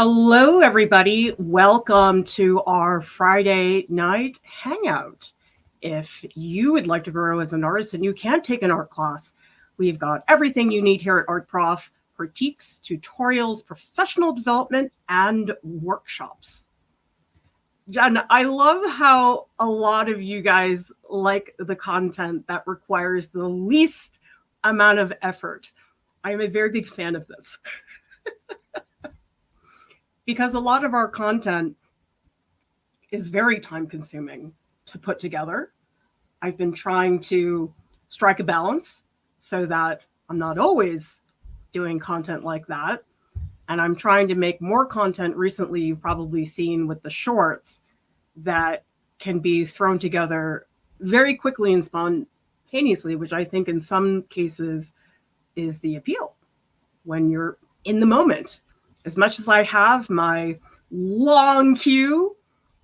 Hello, everybody. Welcome to our Friday night hangout. If you would like to grow as an artist and you can't take an art class, we've got everything you need here at Art Prof: critiques, tutorials, professional development, and workshops. Jen, I love how a lot of you guys like the content that requires the least amount of effort. I am a very big fan of this. Because a lot of our content is very time consuming to put together. I've been trying to strike a balance so that I'm not always doing content like that. And I'm trying to make more content recently, you've probably seen with the shorts, that can be thrown together very quickly and spontaneously, which I think in some cases is the appeal when you're in the moment. As much as I have my long queue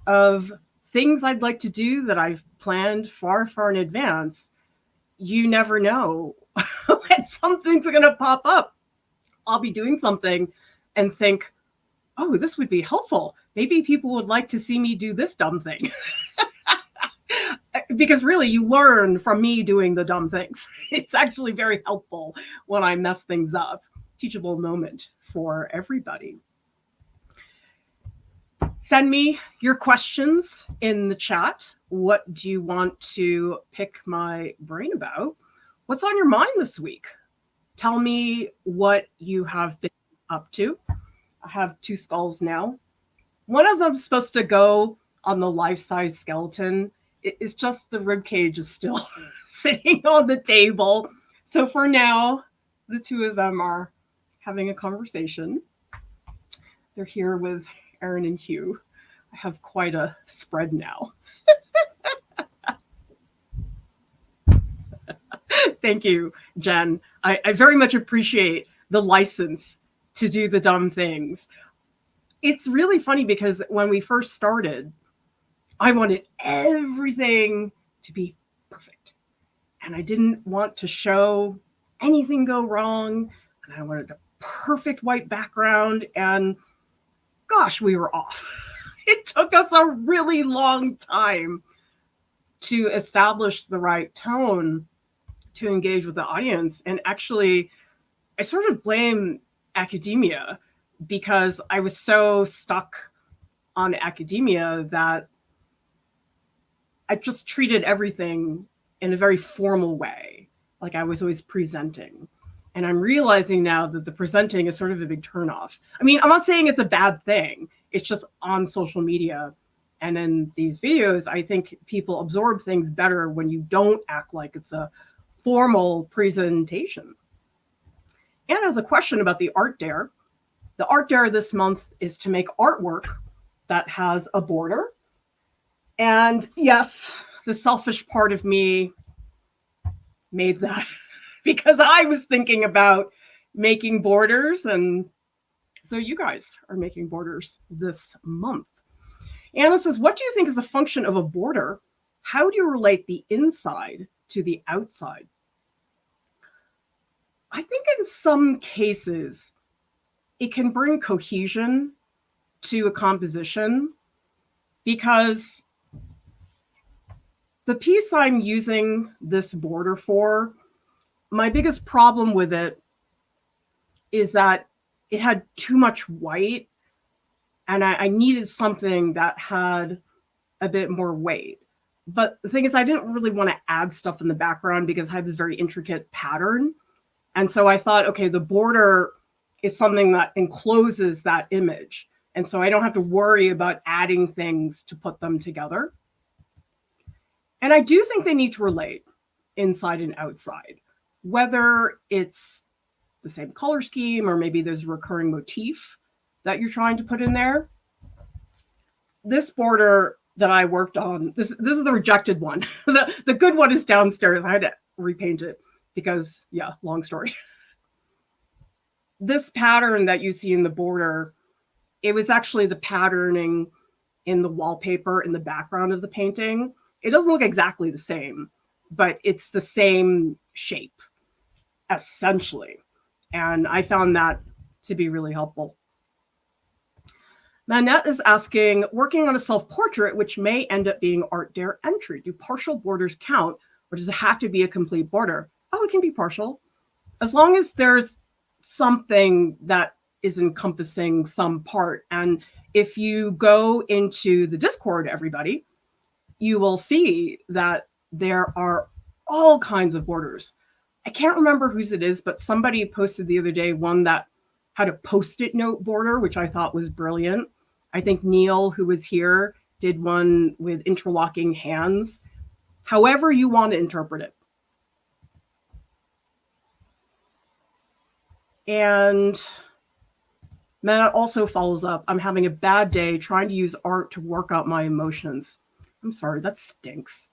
of things I'd like to do that I've planned far, far in advance, you never know when something's going to pop up. I'll be doing something and think, oh, this would be helpful. Maybe people would like to see me do this dumb thing. Because really, you learn from me doing the dumb things. It's actually very helpful when I mess things up. Teachable moment for everybody. Send me your questions in the chat. What do you want to pick my brain about? What's on your mind this week? Tell me what you have been up to. I have 2 skulls now. One of them's supposed to go on the life-size skeleton. It's just the rib cage is still sitting on the table. So for now, the 2 of them are having a conversation. They're here with Aaron and Hugh. I have quite a spread now. Thank you, Jen. I very much appreciate the license to do the dumb things. It's really funny because when we first started, I wanted everything to be perfect. And I didn't want to show anything go wrong. And I wanted a perfect white background. And gosh, we were off. It took us a really long time to establish the right tone to engage with the audience. And actually, I sort of blame academia because I was so stuck on academia that I just treated everything in a very formal way, like I was always presenting. And I'm realizing now that the presenting is sort of a big turnoff. I mean, I'm not saying it's a bad thing. It's just on social media and in these videos, I think people absorb things better when you don't act like it's a formal presentation. And as a question about the art dare, the art dare this month is to make artwork that has a border. And yes, the selfish part of me made that because I was thinking about making borders. And so you guys are making borders this month. Anna says, what do you think is the function of a border? How do you relate the inside to the outside? I think in some cases, it can bring cohesion to a composition because the piece I'm using this border for, my biggest problem with it is that it had too much white and I needed something that had a bit more weight. But the thing is, I didn't really want to add stuff in the background because I have this very intricate pattern. And so I thought, okay, the border is something that encloses that image. And so I don't have to worry about adding things to put them together. And I do think they need to relate inside and outside, whether it's the same color scheme or maybe there's a recurring motif that you're trying to put in there. This border that I worked on, this is the rejected one. The good one is downstairs. I had to repaint it because, yeah, long story. This pattern that you see in the border, it was actually the patterning in the wallpaper in the background of the painting. It doesn't look exactly the same, but it's the same shape, essentially. And I found that to be really helpful. Manette is asking, working on a self-portrait, which may end up being Art Dare entry. Do partial borders count, or does it have to be a complete border? Oh, it can be partial. As long as there's something that is encompassing some part. And if you go into the Discord, everybody, you will see that there are all kinds of borders. I can't remember whose it is, but somebody posted the other day one that had a Post-it note border, which I thought was brilliant. I think Neil, who was here, did one with interlocking hands. However you want to interpret it. And Matt also follows up, I'm having a bad day trying to use art to work out my emotions. I'm sorry, that stinks.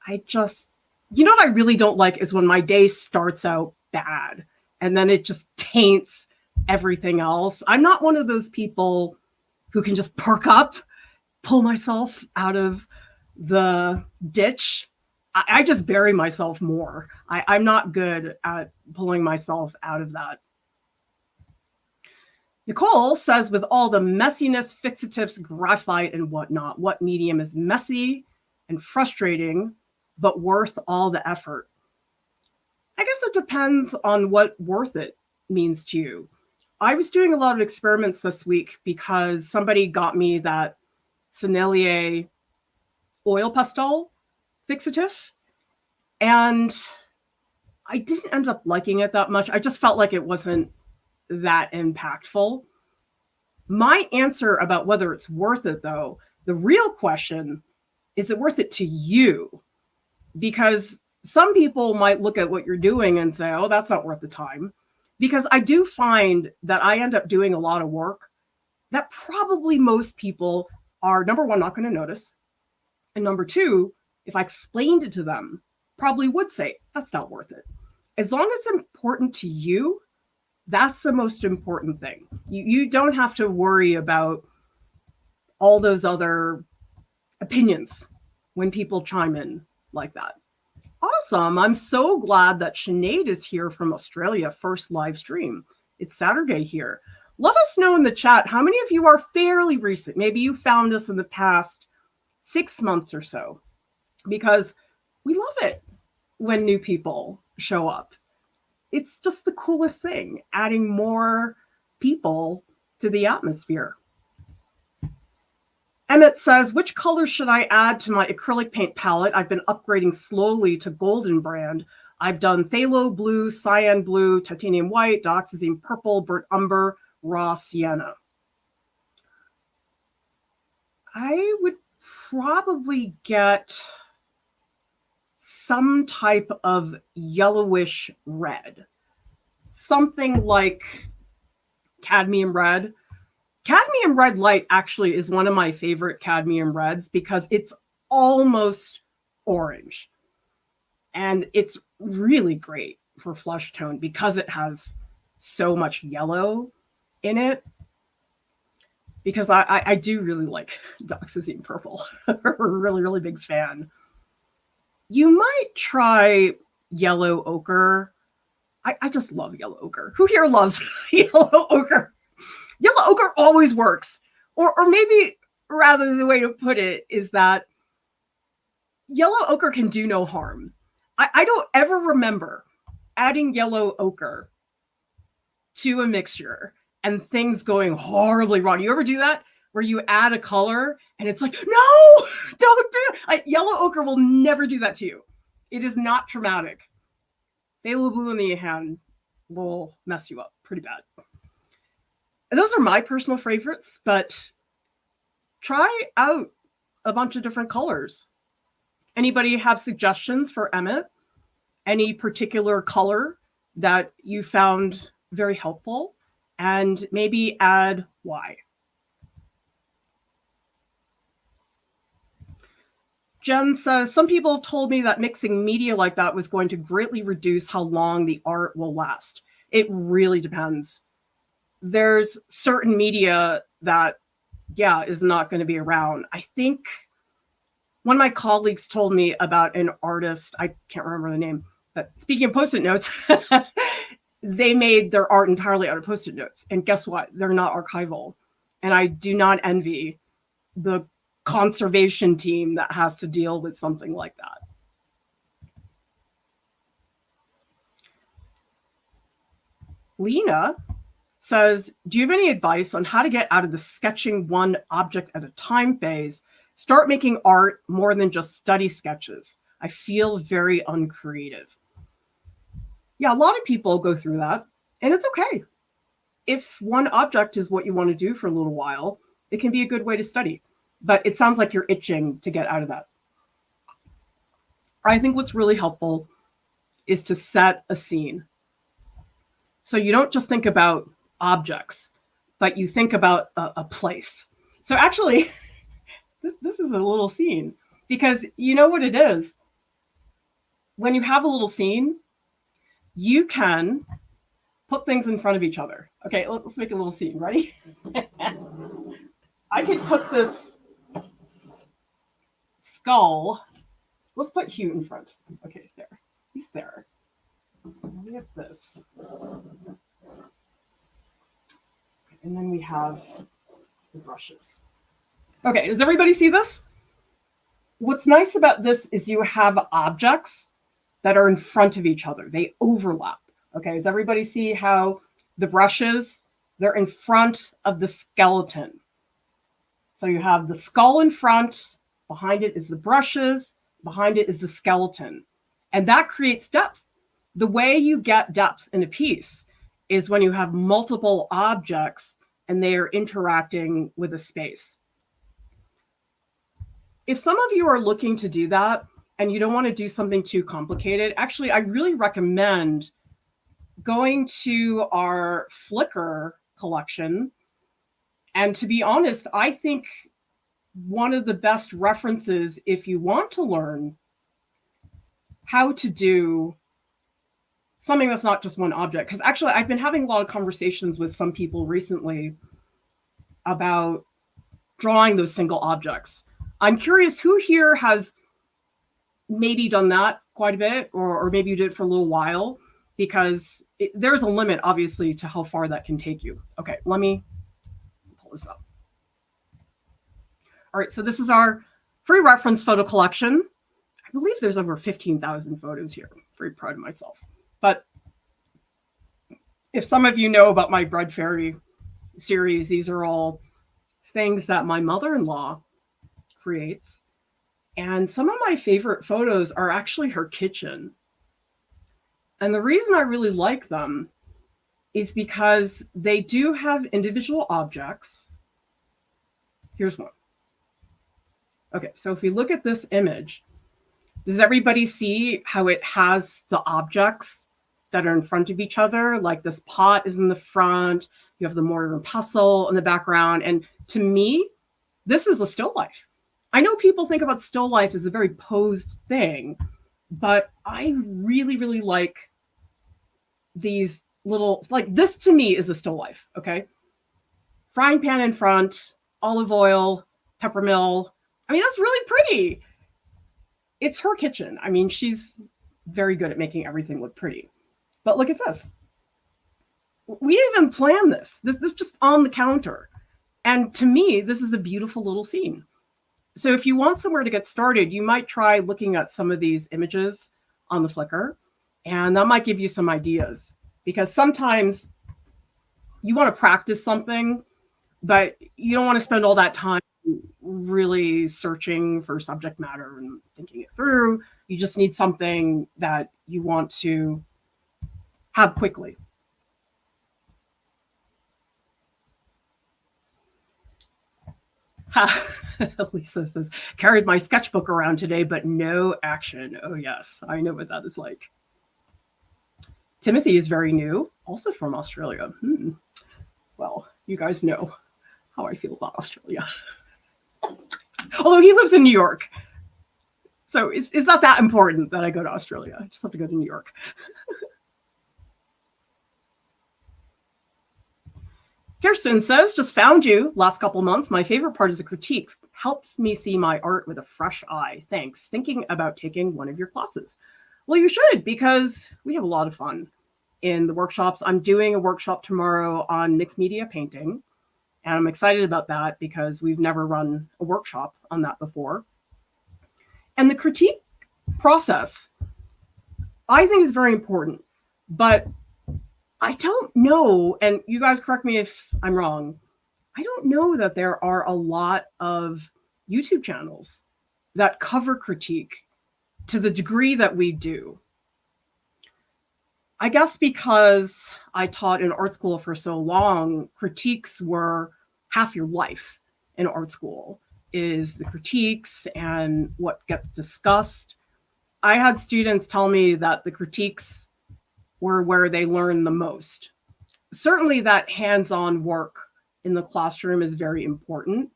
You know what I really don't like is when my day starts out bad and then it just taints everything else. I'm not one of those people who can just perk up, pull myself out of the ditch. I just bury myself more. I'm not good at pulling myself out of that. Nicole says, with all the messiness, fixatives, graphite, and whatnot, what medium is messy and frustrating, but worth all the effort? I guess it depends on what worth it means to you. I was doing a lot of experiments this week because somebody got me that Sennelier oil pastel fixative, and I didn't end up liking it that much. I just felt like it wasn't that impactful. My answer about whether it's worth it, though, the real question, is it worth it to you? Because some people might look at what you're doing and say, oh, that's not worth the time. Because I do find that I end up doing a lot of work that probably most people are, number one, not going to notice. And number two, if I explained it to them, probably would say, that's not worth it. As long as it's important to you, that's the most important thing. You don't have to worry about all those other opinions when people chime in like that. Awesome. I'm so glad that Sinead is here from Australia, first live stream. It's Saturday here. Let us know in the chat how many of you are fairly recent. Maybe you found us in the past 6 months or so, because we love it when new people show up. It's just the coolest thing, adding more people to the atmosphere. Emmett says, which colors should I add to my acrylic paint palette? I've been upgrading slowly to Golden Brand. I've done phthalo blue, cyan blue, titanium white, dioxazine purple, burnt umber, raw sienna. I would probably get some type of yellowish red, something like cadmium red. Cadmium red light actually is one of my favorite cadmium reds because it's almost orange. And it's really great for flesh tone because it has so much yellow in it. Because I do really like dioxazine purple. I'm a really, really big fan. You might try yellow ochre. I just love yellow ochre. Who here loves yellow ochre? Yellow ochre always works. Or maybe rather the way to put it is that yellow ochre can do no harm. I don't ever remember adding yellow ochre to a mixture and things going horribly wrong. You ever do that? Where you add a color and it's like, no, don't do it. Yellow ochre will never do that to you. It is not traumatic. Phthalo blue in the hand will mess you up pretty bad. And those are my personal favorites, but try out a bunch of different colors. Anybody have suggestions for Emmett? Any particular color that you found very helpful? And maybe add why. Jen says, some people have told me that mixing media like that was going to greatly reduce how long the art will last. It really depends. There's certain media that, yeah, is not going to be around. I think one of my colleagues told me about an artist, I can't remember the name, but speaking of Post-it notes, they made their art entirely out of Post-it notes. And guess what? They're not archival. And I do not envy the conservation team that has to deal with something like that. Lena says, do you have any advice on how to get out of the sketching one object at a time phase? Start making art more than just study sketches. I feel very uncreative. Yeah, a lot of people go through that, and it's okay. If one object is what you want to do for a little while, it can be a good way to study. But it sounds like you're itching to get out of that. I think what's really helpful is to set a scene. So you don't just think about objects, but you think about a place. So actually, this is a little scene, because you know what it is? When you have a little scene, you can put things in front of each other. Okay, let's make a little scene. Ready? I could put this skull. Let's put Hugh in front. Okay, there. He's there. We have this. And then we have the brushes. Okay, does everybody see this? What's nice about this is you have objects that are in front of each other. They overlap. Okay, does everybody see how the brushes, they're in front of the skeleton? So you have the skull in front, behind it is the brushes, behind it is the skeleton. And that creates depth. The way you get depth in a piece is when you have multiple objects and they are interacting with a space. If some of you are looking to do that and you don't want to do something too complicated, actually, I really recommend going to our Flickr collection. And to be honest, I think one of the best references if you want to learn how to do something that's not just one object, because actually I've been having a lot of conversations with some people recently about drawing those single objects. I'm curious who here has maybe done that quite a bit, or maybe you did it for a little while, because there's a limit, obviously, to how far that can take you. Okay, let me pull this up. All right, so this is our free reference photo collection. I believe there's over 15,000 photos here. I'm very proud of myself. But if some of you know about my Bread Fairy series, these are all things that my mother-in-law creates. And some of my favorite photos are actually her kitchen. And the reason I really like them is because they do have individual objects. Here's one. Okay, so if we look at this image, does everybody see how it has the objects that are in front of each other? Like this pot is in the front, you have the mortar and pestle in the background. And to me, this is a still life. I know people think about still life as a very posed thing, but I really, really like these little, like this to me is a still life, okay? Frying pan in front, olive oil, peppermill. I mean, that's really pretty. It's her kitchen. I mean, she's very good at making everything look pretty. But look at this. We didn't even plan this. This is just on the counter. And to me, this is a beautiful little scene. So if you want somewhere to get started, you might try looking at some of these images on the Flickr, and that might give you some ideas, because sometimes you want to practice something, but you don't want to spend all that time really searching for subject matter and thinking it through. You just need something that you want to have quickly. Lisa says, carried my sketchbook around today, but no action. Oh yes, I know what that is like. Timothy is very new, also from Australia. Well, you guys know how I feel about Australia. Although he lives in New York. So it's not that important that I go to Australia. I just have to go to New York. Kirsten says, just found you last couple months. My favorite part is the critiques. Helps me see my art with a fresh eye. Thanks. Thinking about taking one of your classes. Well, you should, because we have a lot of fun in the workshops. I'm doing a workshop tomorrow on mixed media painting. And I'm excited about that because we've never run a workshop on that before. And the critique process, I think, is very important. But I don't know, and you guys correct me if I'm wrong, I don't know that there are a lot of YouTube channels that cover critique to the degree that we do. I guess because I taught in art school for so long, critiques were half your life in art school, is the critiques and what gets discussed. I had students tell me that the critiques were where they learn the most. Certainly that hands-on work in the classroom is very important,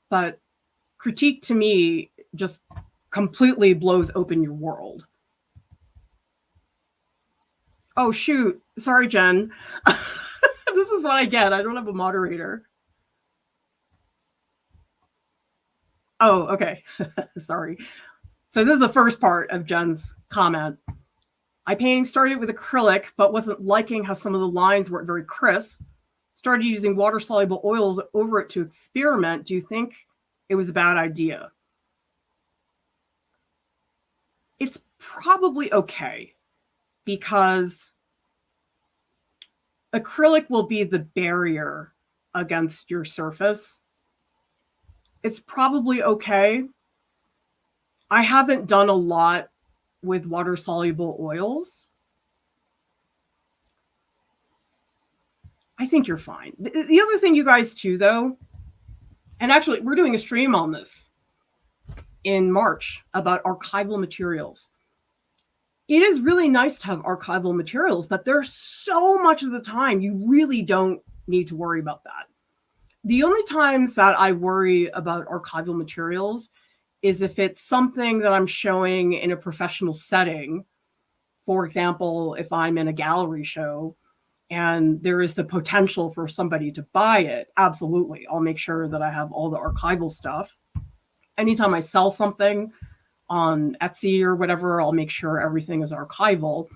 but critique to me just completely blows open your world. Oh, shoot. Sorry, Jen. This is what I get. I don't have a moderator. Oh, okay. Sorry. So this is the first part of Jen's comment. My painting started with acrylic, but wasn't liking how some of the lines weren't very crisp. Started using water-soluble oils over it to experiment. Do you think it was a bad idea? It's probably okay, because acrylic will be the barrier against your surface. It's probably okay. I haven't done a lot with water-soluble oils. I think you're fine. The other thing, you guys, too, though, and actually we're doing a stream on this in March about archival materials. It is really nice to have archival materials, but there's so much of the time you really don't need to worry about that. The only times that I worry about archival materials is if it's something that I'm showing in a professional setting. For example, if I'm in a gallery show and there is the potential for somebody to buy it, absolutely, I'll make sure that I have all the archival stuff. Anytime I sell something on Etsy or whatever, I'll make sure everything is archival.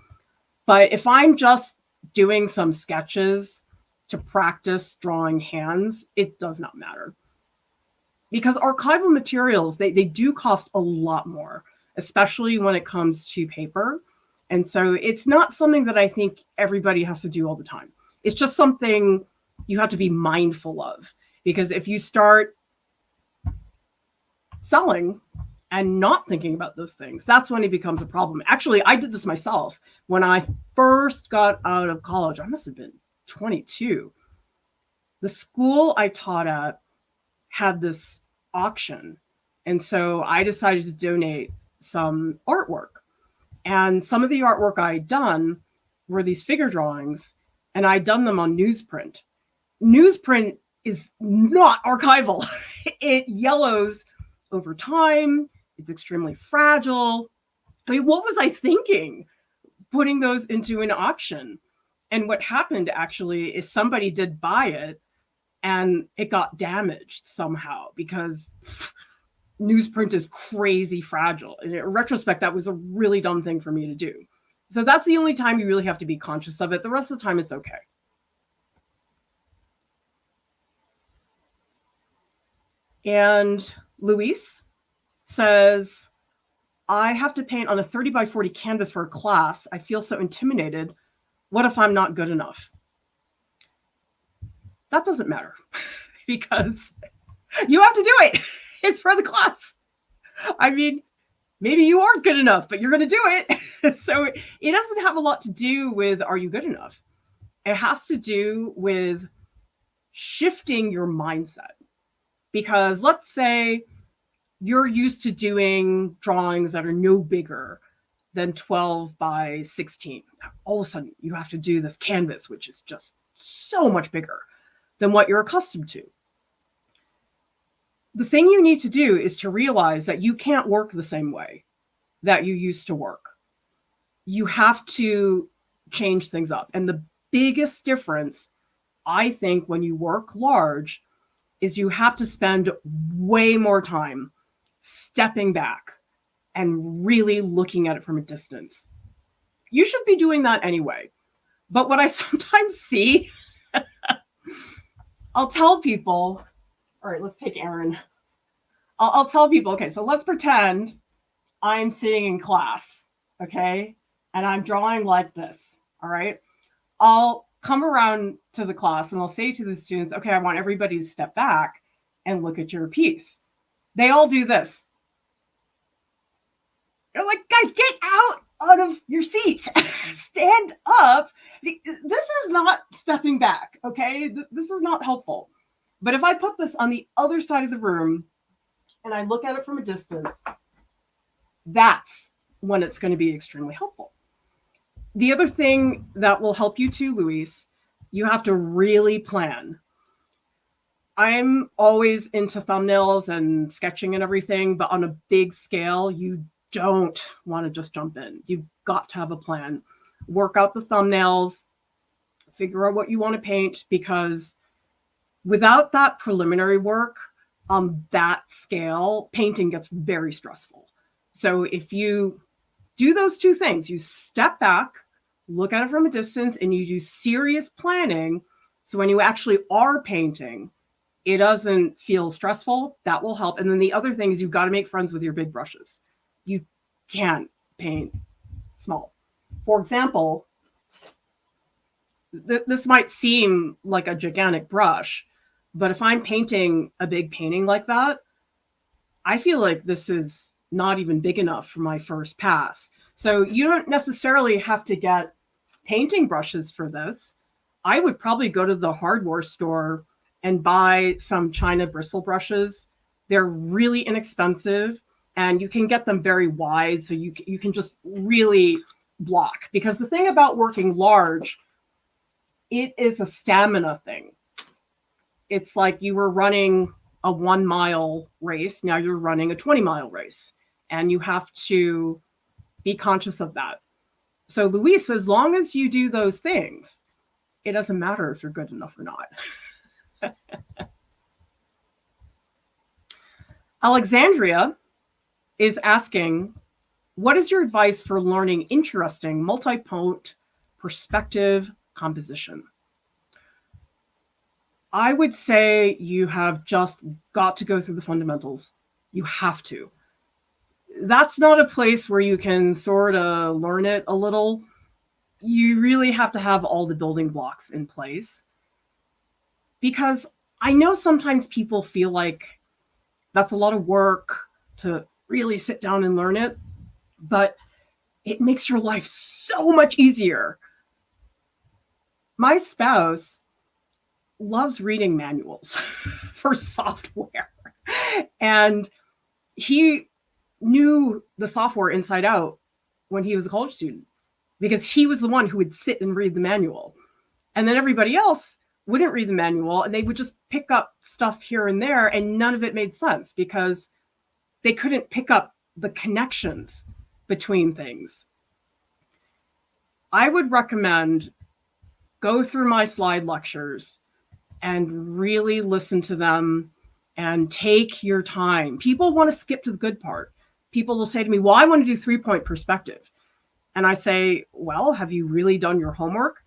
But if I'm just doing some sketches to practice drawing hands, it does not matter. Because archival materials, they do cost a lot more, especially when it comes to paper. And so it's not something that I think everybody has to do all the time. It's just something you have to be mindful of. Because if you start selling and not thinking about those things, that's when it becomes a problem. Actually, I did this myself. When I first got out of college, I must have been 22. The school I taught at had this auction. And so I decided to donate some artwork. And some of the artwork I'd done were these figure drawings, and I'd done them on newsprint. Newsprint is not archival. It yellows over time. It's extremely fragile. I mean, what was I thinking putting those into an auction? And what happened actually is somebody did buy it, and it got damaged somehow because newsprint is crazy fragile. And in retrospect, that was a really dumb thing for me to do. So that's the only time you really have to be conscious of it. The rest of the time, it's okay. And Luis says, I have to paint on a 30 by 40 canvas for a class. I feel so intimidated. What if I'm not good enough? That doesn't matter because you have to do it. It's for the class. I mean, maybe you aren't good enough, but you're going to do it. So it doesn't have a lot to do with, are you good enough? It has to do with shifting your mindset. Because let's say you're used to doing drawings that are no bigger than 12 by 16. All of a sudden, you have to do this canvas, which is just so much bigger than what you're accustomed to. The thing you need to do is to realize that you can't work the same way that you used to work. You have to change things up. And the biggest difference, I think, when you work large is you have to spend way more time stepping back and really looking at it from a distance. You should be doing that anyway. But what I sometimes see I'll tell people, all right, let's take Aaron. I'll tell people, okay, so let's pretend I'm sitting in class, okay, and I'm drawing like this, all right? I'll come around to the class and I'll say to the students, okay, I want everybody to step back and look at your piece. They all do this. They're like, guys, get out of your seat. Stand up. This is not stepping back, okay? This is not helpful. But if I put this on the other side of the room and I look at it from a distance, that's when it's going to be extremely helpful. The other thing that will help you too, Luis, you have to really plan. I'm always into thumbnails and sketching and everything, but on a big scale, you don't want to just jump in. You've got to have a plan. Work out the thumbnails, figure out what you want to paint, because without that preliminary work on that scale, painting gets very stressful. So if you do those two things, you step back, look at it from a distance, and you do serious planning, so when you actually are painting, it doesn't feel stressful. That will help. And then the other thing is you've got to make friends with your big brushes. You can't paint small. For example, this might seem like a gigantic brush, but if I'm painting a big painting like that, I feel like this is not even big enough for my first pass. So you don't necessarily have to get painting brushes for this. I would probably go to the hardware store and buy some China bristle brushes. They're really inexpensive and you can get them very wide, so you can just really block. Because the thing about working large, it is a stamina thing. It's like you were running a 1 mile race, now you're running a 20-mile race, and you have to be conscious of that. So Luis, as long as you do those things, it doesn't matter if you're good enough or not. Alexandria is asking, what is your advice for learning interesting multi-point perspective composition? I would say you have just got to go through the fundamentals. You have to. That's not a place where you can sort of learn it a little. You really have to have all the building blocks in place. Because I know sometimes people feel like that's a lot of work to really sit down and learn it, but it makes your life so much easier. My spouse loves reading manuals for software, and he knew the software inside out when he was a college student because he was the one who would sit and read the manual. And then everybody else wouldn't read the manual and they would just pick up stuff here and there, and none of it made sense because they couldn't pick up the connections between things. I would recommend go through my slide lectures and really listen to them and take your time. People want to skip to the good part. People will say to me, well, I want to do 3-point perspective. And I say, well, have you really done your homework?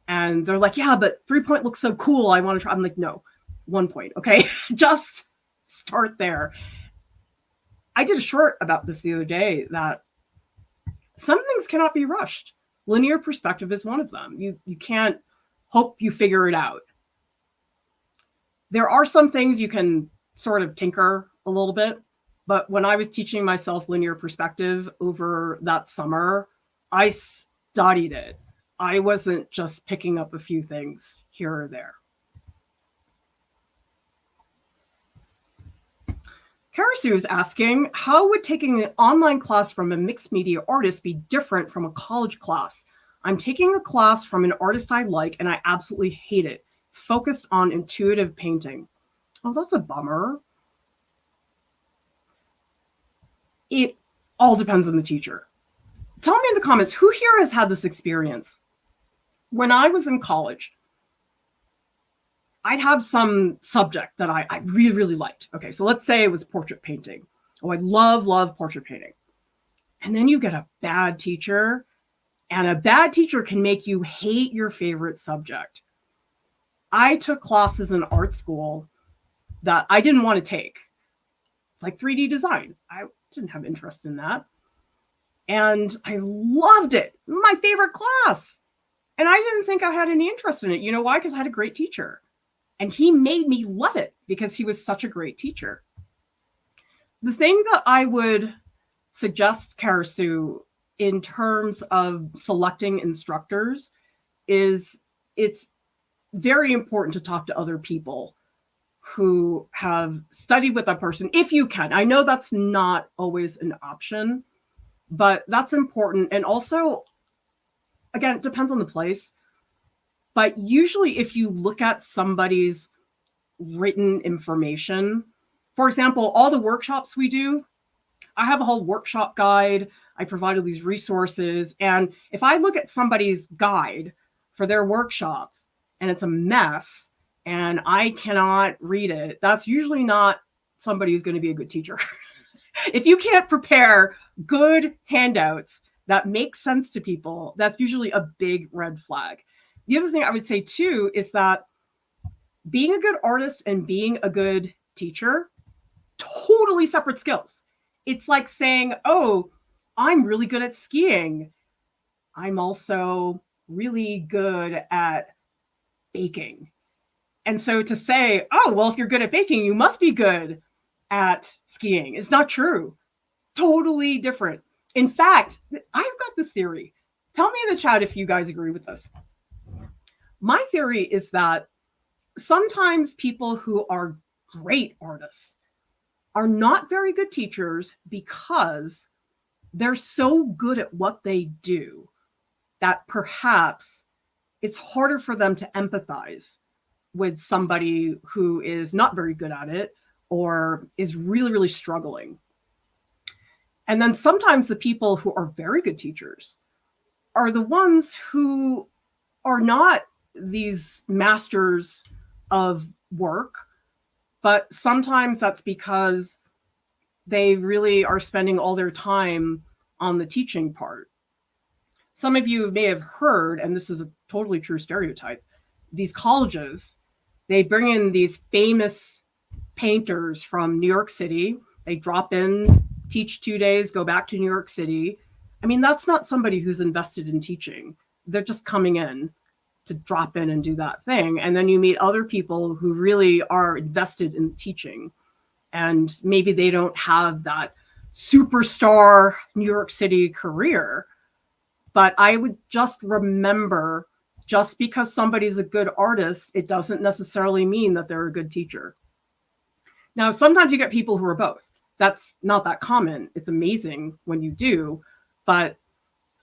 And they're like, yeah, but 3-point looks so cool. I want to try. I'm like, no, 1 point. Okay. Just start there. I did a short about this the other day that some things cannot be rushed. Linear perspective is one of them. You can't hope you figure it out. There are some things you can sort of tinker a little bit, but when I was teaching myself linear perspective over that summer, I studied it. I wasn't just picking up a few things here or there. Karasu is asking, how would taking an online class from a mixed media artist be different from a college class? I'm taking a class from an artist I like, and I absolutely hate it. It's focused on intuitive painting. Oh, that's a bummer. It all depends on the teacher. Tell me in the comments, who here has had this experience? When I was in college, I'd have some subject that I really, really liked. Okay, so let's say it was portrait painting. Oh, I love portrait painting. And then you get a bad teacher, and a bad teacher can make you hate your favorite subject. I took classes in art school that I didn't want to take, like 3D design. I didn't have interest in that. And I loved it. My favorite class. And I didn't think I had any interest in it. You know why? Because I had a great teacher. And he made me love it because he was such a great teacher. The thing that I would suggest, Karasu, in terms of selecting instructors is it's very important to talk to other people who have studied with that person, if you can. I know that's not always an option, but that's important. And also, again, it depends on the place. But usually if you look at somebody's written information, for example, all the workshops we do, I have a whole workshop guide. I provide all these resources. And if I look at somebody's guide for their workshop and it's a mess and I cannot read it, that's usually not somebody who's going to be a good teacher. If you can't prepare good handouts that make sense to people, that's usually a big red flag. The other thing I would say too is that being a good artist and being a good teacher, totally separate skills. It's like saying, oh, I'm really good at skiing. I'm also really good at baking. And so to say, oh, well, if you're good at baking, you must be good at skiing. It's not true. Totally different. In fact, I've got this theory. Tell me in the chat if you guys agree with this. My theory is that sometimes people who are great artists are not very good teachers because they're so good at what they do that perhaps it's harder for them to empathize with somebody who is not very good at it or is really, really struggling. And then sometimes the people who are very good teachers are the ones who are not these masters of work, but sometimes that's because they really are spending all their time on the teaching part. Some of you may have heard, and this is a totally true stereotype, these colleges, they bring in these famous painters from New York City. They drop in, teach 2 days, go back to New York City. I mean, that's not somebody who's invested in teaching. They're just coming in to drop in and do that thing. And then you meet other people who really are invested in teaching. And maybe they don't have that superstar New York City career. But I would just remember, just because somebody's a good artist, it doesn't necessarily mean that they're a good teacher. Now, sometimes you get people who are both. That's not that common. It's amazing when you do. But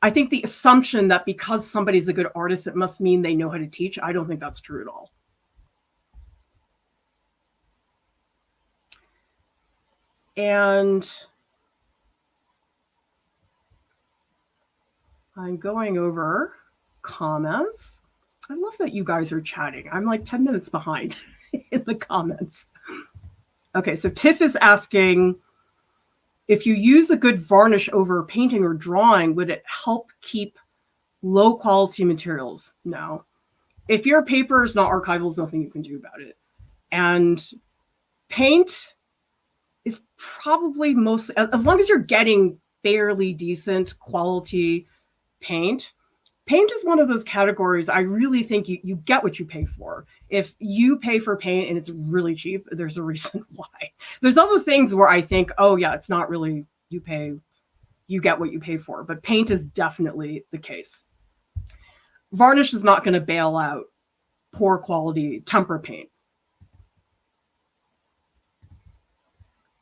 I think the assumption that because somebody's a good artist, it must mean they know how to teach, I don't think that's true at all. And I'm going over comments. I love that you guys are chatting. I'm like 10 minutes behind in the comments. Okay, so Tiff is asking, if you use a good varnish over painting or drawing, would it help keep low quality materials? No. If your paper is not archival, there's nothing you can do about it. And paint is probably most, as long as you're getting fairly decent quality paint, paint is one of those categories I really think you get what you pay for. If you pay for paint and it's really cheap, there's a reason why. There's other things where I think, oh yeah, it's not really, you get what you pay for, but paint is definitely the case. Varnish is not going to bail out poor quality tempera paint.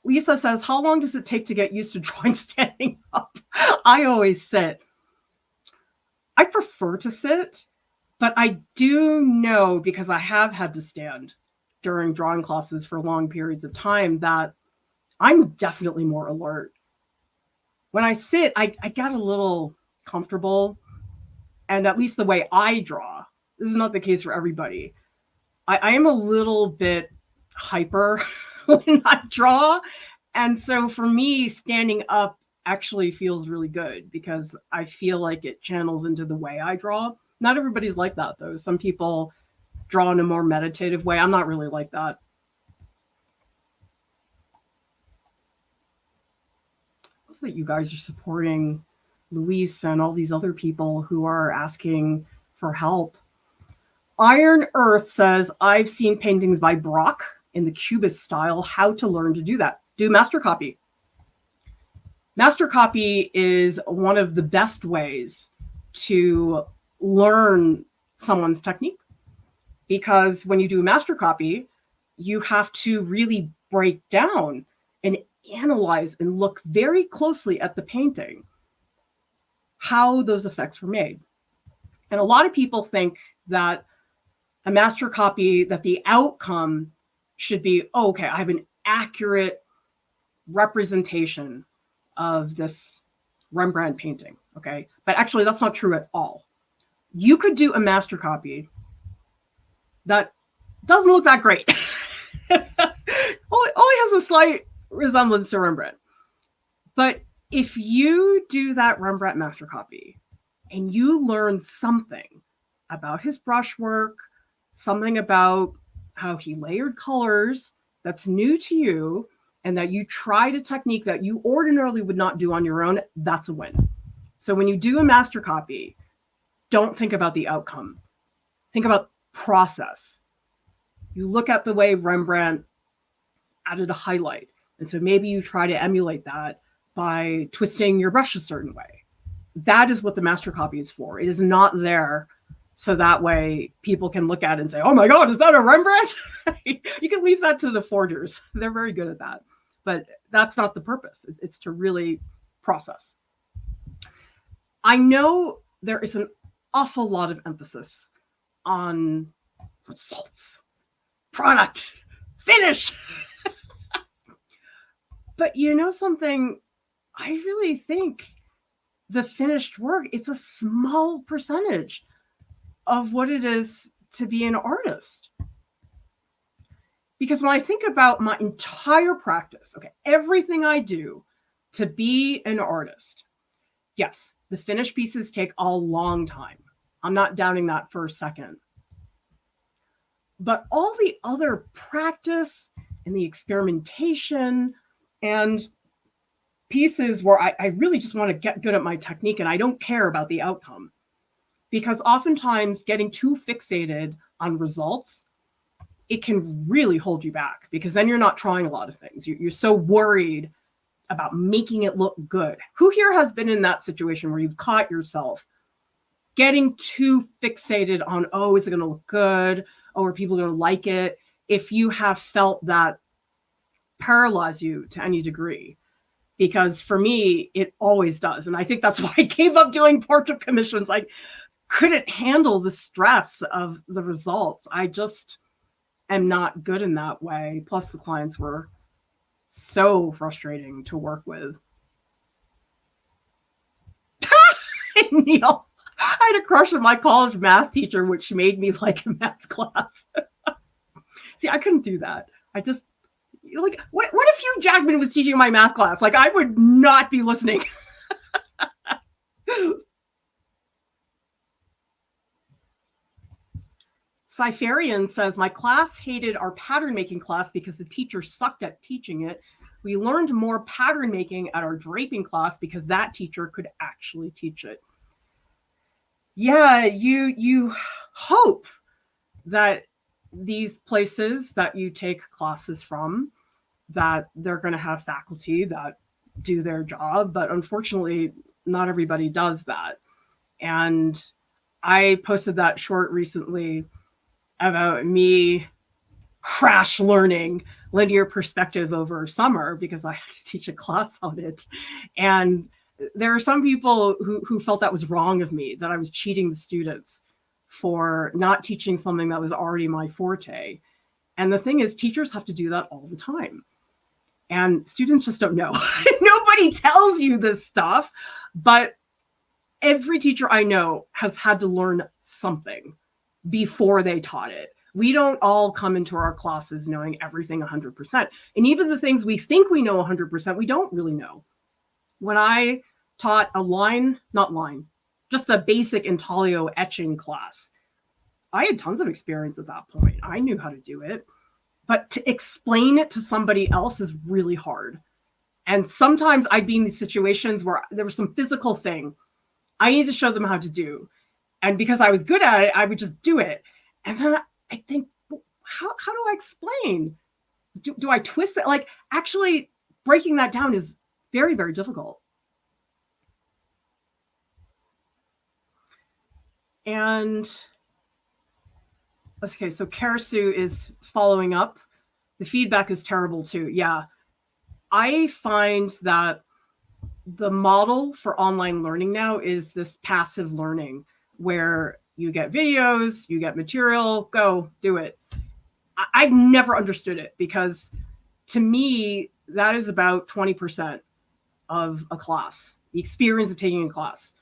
Lisa says, how long does it take to get used to drawing standing up? I always sit. I prefer to sit, but I do know, because I have had to stand during drawing classes for long periods of time, that I'm definitely more alert. When I sit, I get a little comfortable, and at least the way I draw, this is not the case for everybody. I am a little bit hyper when I draw, and so for me, standing up actually feels really good because I feel like it channels into the way I draw. Not everybody's like that, though. Some people draw in a more meditative way. I'm not really like that. I love that you guys are supporting Luis and all these other people who are asking for help. Iron Earth says, I've seen paintings by Brock in the Cubist style. How to learn to do that? Do master copy. Master copy is one of the best ways to learn someone's technique, because when you do master copy, you have to really break down and analyze and look very closely at the painting, how those effects were made. And a lot of people think that a master copy, that the outcome should be, oh, okay, I have an accurate representation of this Rembrandt painting, okay? But actually, that's not true at all. You could do a master copy that doesn't look that great. only has a slight resemblance to Rembrandt. But if you do that Rembrandt master copy and you learn something about his brushwork, something about how he layered colors that's new to you, and that you tried a technique that you ordinarily would not do on your own, that's a win. So when you do a master copy, don't think about the outcome. Think about process. You look at the way Rembrandt added a highlight. And so maybe you try to emulate that by twisting your brush a certain way. That is what the master copy is for. It is not there so that way people can look at it and say, oh my God, is that a Rembrandt? You can leave that to the forgers. They're very good at that. But that's not the purpose. It's to really process. I know there is an awful lot of emphasis on results, product, finish. But you know something? I really think the finished work is a small percentage of what it is to be an artist. Because when I think about my entire practice, okay, everything I do to be an artist, yes, the finished pieces take a long time. I'm not doubting that for a second. But all the other practice and the experimentation and pieces where I really just want to get good at my technique and I don't care about the outcome. Because oftentimes getting too fixated on results, it can really hold you back, because then you're not trying a lot of things. You're so worried about making it look good. Who here has been in that situation where you've caught yourself getting too fixated on, oh, is it going to look good? Oh, are people going to like it? If you have felt that paralyze you to any degree, because for me, it always does. And I think that's why I gave up doing portrait commissions. I couldn't handle the stress of the results. I just am not good in that way. Plus the clients were so frustrating to work with. Neil, I had a crush on my college math teacher, which made me like a math class. See, I couldn't do that. I just, like, what if Hugh Jackman was teaching my math class? Like, I would not be listening. Cypherian says, my class hated our pattern making class because the teacher sucked at teaching it. We learned more pattern making at our draping class because that teacher could actually teach it. Yeah, you hope that these places that you take classes from, that they're going to have faculty that do their job, but unfortunately, not everybody does that. And I posted that short recently about me crash learning linear perspective over summer because I had to teach a class on it. And there are some people who felt that was wrong of me, that I was cheating the students for not teaching something that was already my forte. And the thing is, teachers have to do that all the time. And students just don't know. Nobody tells you this stuff, but every teacher I know has had to learn something before they taught it. We don't all come into our classes knowing everything 100%. And even the things we think we know 100%, we don't really know. When I taught just a basic intaglio etching class, I had tons of experience at that point. I knew how to do it. But to explain it to somebody else is really hard. And sometimes I'd be in these situations where there was some physical thing I needed to show them how to do. And because I was good at it, I would just do it. And then I think, how do I explain? Do I twist it? Like, actually breaking that down is very, very difficult. And okay, so Karasu is following up. The feedback is terrible too. Yeah. I find that the model for online learning now is this passive learning where you get videos, you get material, go do it. I've never understood it because to me, that is about 20% of a class, the experience of taking a class.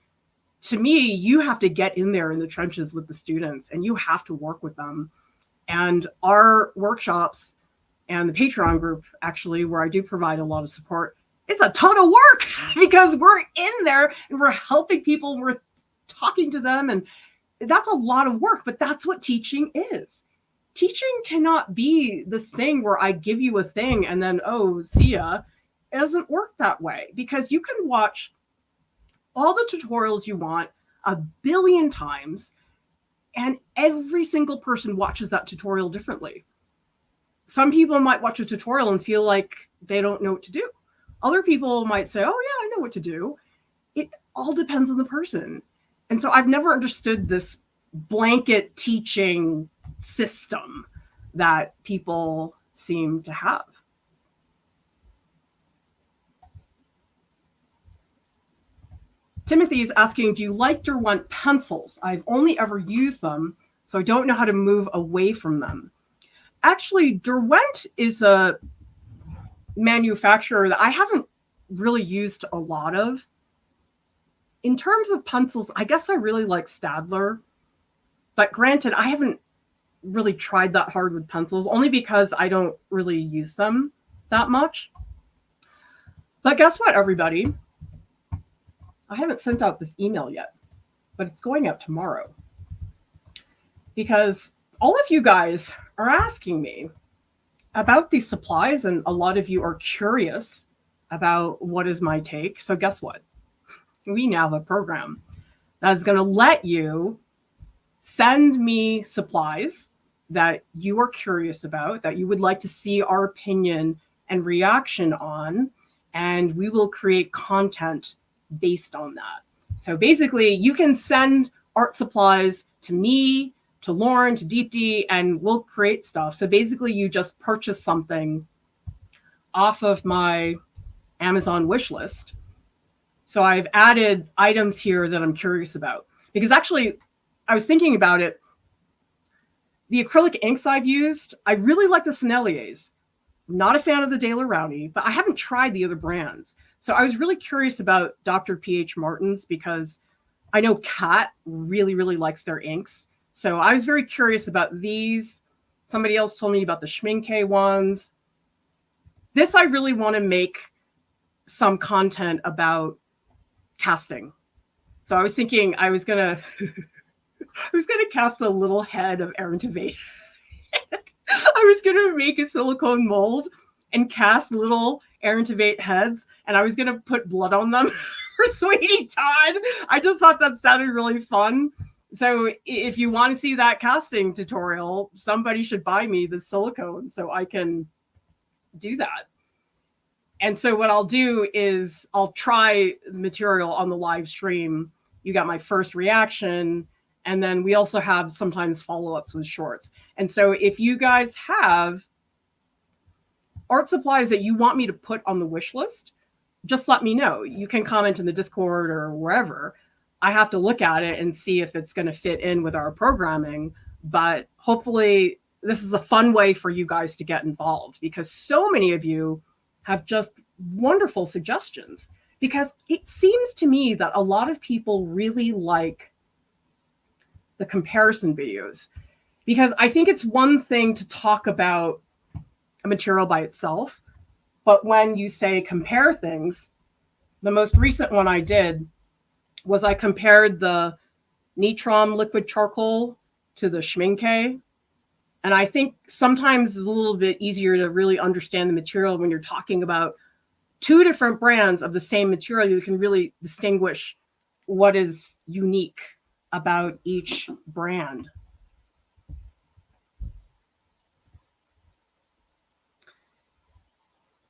To me, you have to get in there in the trenches with the students and you have to work with them. And our workshops and the Patreon group, actually, where I do provide a lot of support, it's a ton of work because we're in there and we're helping people, we're talking to them, and that's a lot of work, but that's what teaching is. Teaching cannot be this thing where I give you a thing and then, oh, see ya. It doesn't work that way because you can watch all the tutorials you want a billion times and every single person watches that tutorial differently. Some people might watch a tutorial and feel like they don't know what to do. Other people might say, oh yeah, I know what to do. It all depends on the person. And so I've never understood this blanket teaching system that people seem to have. Timothy is asking, do you like or want pencils? I've only ever used them, so I don't know how to move away from them. Actually, Derwent is a manufacturer that I haven't really used a lot of. In terms of pencils, I guess I really like Staedtler. But granted, I haven't really tried that hard with pencils, only because I don't really use them that much. But guess what, everybody? I haven't sent out this email yet, but it's going out tomorrow. Because all of you guys are asking me about these supplies, and a lot of you are curious about what is my take. So guess what? We now have a program that is going to let you send me supplies that you are curious about, that you would like to see our opinion and reaction on, and we will create content based on that. So basically, you can send art supplies to me, to Lauren, to Deep D, and we'll create stuff. So basically, you just purchase something off of my Amazon wish list. So I've added items here that I'm curious about. Because actually, I was thinking about it. The acrylic inks I've used, I really like the Senneliers. Not a fan of the Daler Rowney, but I haven't tried the other brands. So I was really curious about Dr. P.H. Martin's because I know Kat really, really likes their inks. So I was very curious about these. Somebody else told me about the Schmincke ones. This I really want to make some content about casting. So I was thinking I was gonna cast a little head of Aaron Tveit. I was gonna make a silicone mold and cast little Aaron Tveit heads, and I was gonna put blood on them for Sweetie Todd. I just thought that sounded really fun. So if you want to see that casting tutorial, somebody should buy me the silicone so I can do that. And so what I'll do is I'll try the material on the live stream. You got my first reaction. And then we also have sometimes follow-ups with shorts. And so if you guys have art supplies that you want me to put on the wish list, just let me know. You can comment in the Discord or wherever. I have to look at it and see if it's going to fit in with our programming. But hopefully this is a fun way for you guys to get involved because so many of you have just wonderful suggestions. Because it seems to me that a lot of people really like the comparison videos. Because I think it's one thing to talk about a material by itself, but when you say compare things, the most recent one I did was I compared the Nitrom liquid charcoal to the schminke. And I think sometimes it's a little bit easier to really understand the material when you're talking about two different brands of the same material. You can really distinguish what is unique about each brand.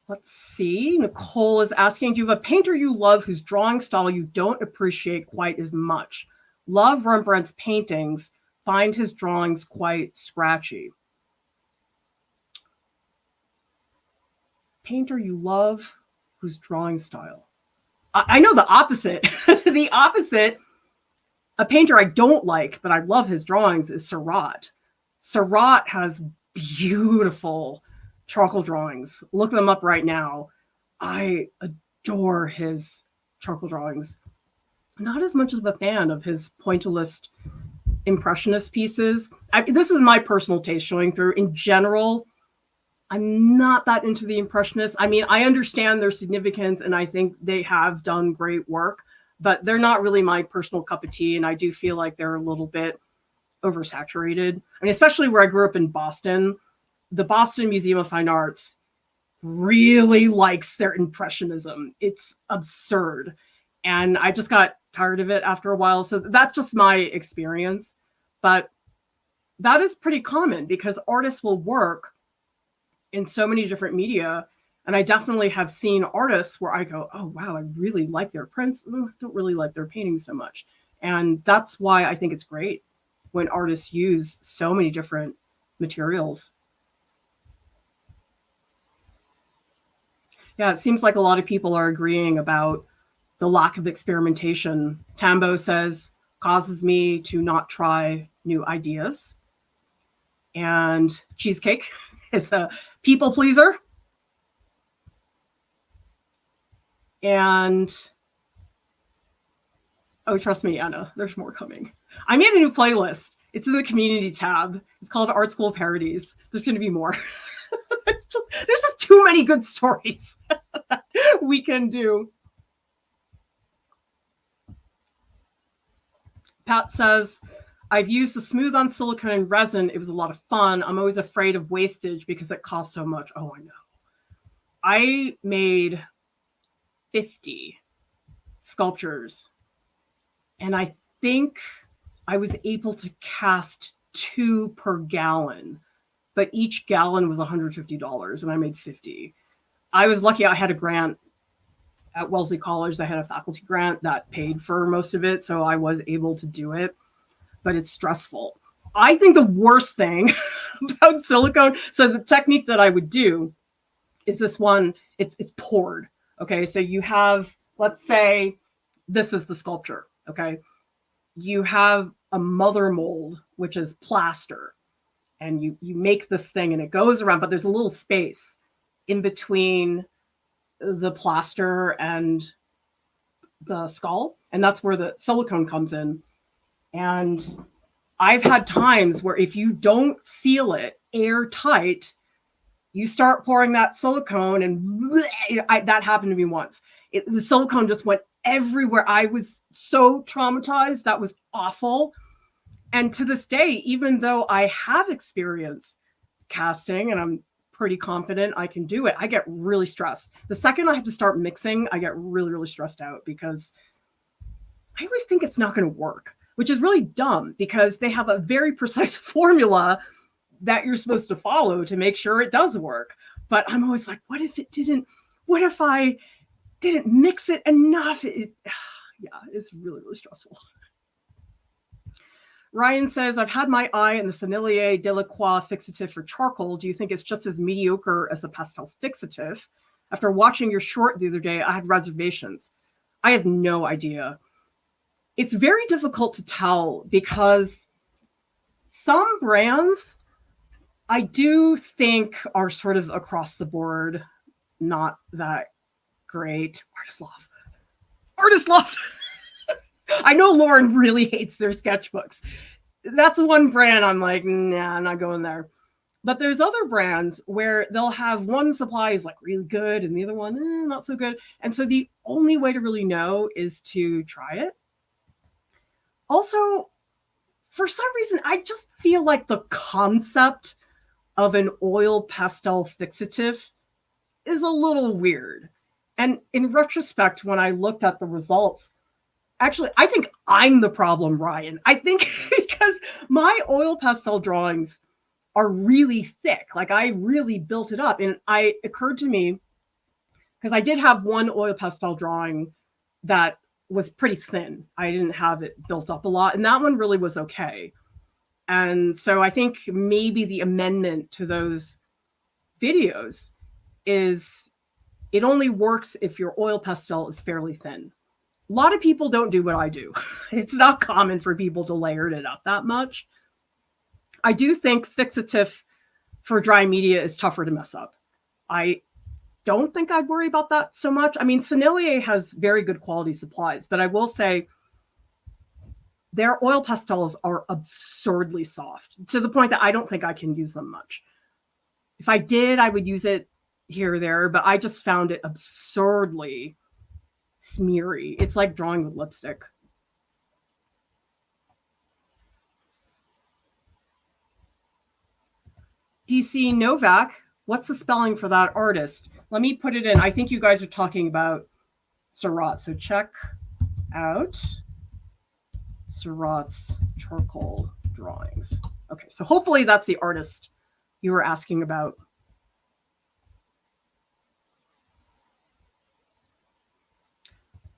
Let's see. Nicole is asking, do you have a painter you love whose drawing style you don't appreciate quite as much? Love Rembrandt's paintings, find his drawings quite scratchy. Painter you love whose drawing style? I know the opposite. The opposite, a painter I don't like, but I love his drawings, is Seurat. Seurat has beautiful charcoal drawings. Look them up right now. I adore his charcoal drawings. Not as much of a fan of his pointillist impressionist pieces. This is my personal taste showing through. In general, I'm not that into the impressionists. I mean, I understand their significance and I think they have done great work, but they're not really my personal cup of tea. And I do feel like they're a little bit oversaturated. I mean, especially where I grew up in Boston, the Boston Museum of Fine Arts really likes their impressionism. It's absurd. And I just got tired of it after a while. So that's just my experience. But that is pretty common because artists will work in so many different media. And I definitely have seen artists where I go, oh, wow, I really like their prints. I don't really like their paintings so much. And that's why I think it's great when artists use so many different materials. Yeah, it seems like a lot of people are agreeing about the lack of experimentation. Tambo says, causes me to not try new ideas. And Cheesecake is a people pleaser. And, oh, trust me, Anna, there's more coming. I made a new playlist. It's in the community tab. It's called Art School Parodies. There's going to be more. There's just too many good stories we can do. Pat says, I've used the smooth on silicone resin. It was a lot of fun. I'm always afraid of wastage because it costs so much. Oh, I know. I made 50 sculptures and I think I was able to cast 2 per gallon, but each gallon was $150 and I made 50. I was lucky. I had a grant at Wellesley College. I had a faculty grant that paid for most of it. So I was able to do it, but it's stressful. I think the worst thing about silicone, so the technique that I would do is this one, it's poured. Okay. So you have, let's say this is the sculpture. Okay. You have a mother mold, which is plaster, and you make this thing and it goes around, but there's a little space in between the plaster and the skull. And that's where the silicone comes in. And I've had times where if you don't seal it airtight, you start pouring that silicone and that happened to me once. The silicone just went everywhere. I was so traumatized. That was awful. And to this day, even though I have experience casting and I'm pretty confident I can do it, I get really stressed. The second I have to start mixing, I get really, really stressed out because I always think it's not going to work, which is really dumb because they have a very precise formula that you're supposed to follow to make sure it does work. But I'm always like, what if it didn't? What if I didn't mix it enough? Yeah, it's really, really stressful. Ryan says, I've had my eye on the Sennelier Delacroix fixative for charcoal. Do you think it's just as mediocre as the pastel fixative? After watching your short the other day, I had reservations. I have no idea. It's very difficult to tell because some brands I do think are sort of across the board not that great. Artist Loft. I know Lauren really hates their sketchbooks. That's one brand I'm like, nah, I'm not going there. But there's other brands where they'll have one supply is like really good and the other one not so good. And so the only way to really know is to try it. Also, for some reason, I just feel like the concept of an oil pastel fixative is a little weird. And in retrospect, when I looked at the results, actually, I think I'm the problem, Ryan. I think because my oil pastel drawings are really thick. Like I really built it up. And it occurred to me, because I did have one oil pastel drawing that was pretty thin. I didn't have it built up a lot. And that one really was okay. And so I think maybe the amendment to those videos is it only works if your oil pastel is fairly thin. A lot of people don't do what I do. It's not common for people to layer it up that much. I do think fixative for dry media is tougher to mess up. I don't think I'd worry about that so much. I mean, Sennelier has very good quality supplies, but I will say their oil pastels are absurdly soft to the point that I don't think I can use them much. If I did, I would use it here or there, but I just found it absurdly smeary. It's like drawing with lipstick. DC Novak, what's the spelling for that artist? Let me put it in. I think you guys are talking about Surratt. So check out Surratt's charcoal drawings. Okay, so hopefully that's the artist you were asking about.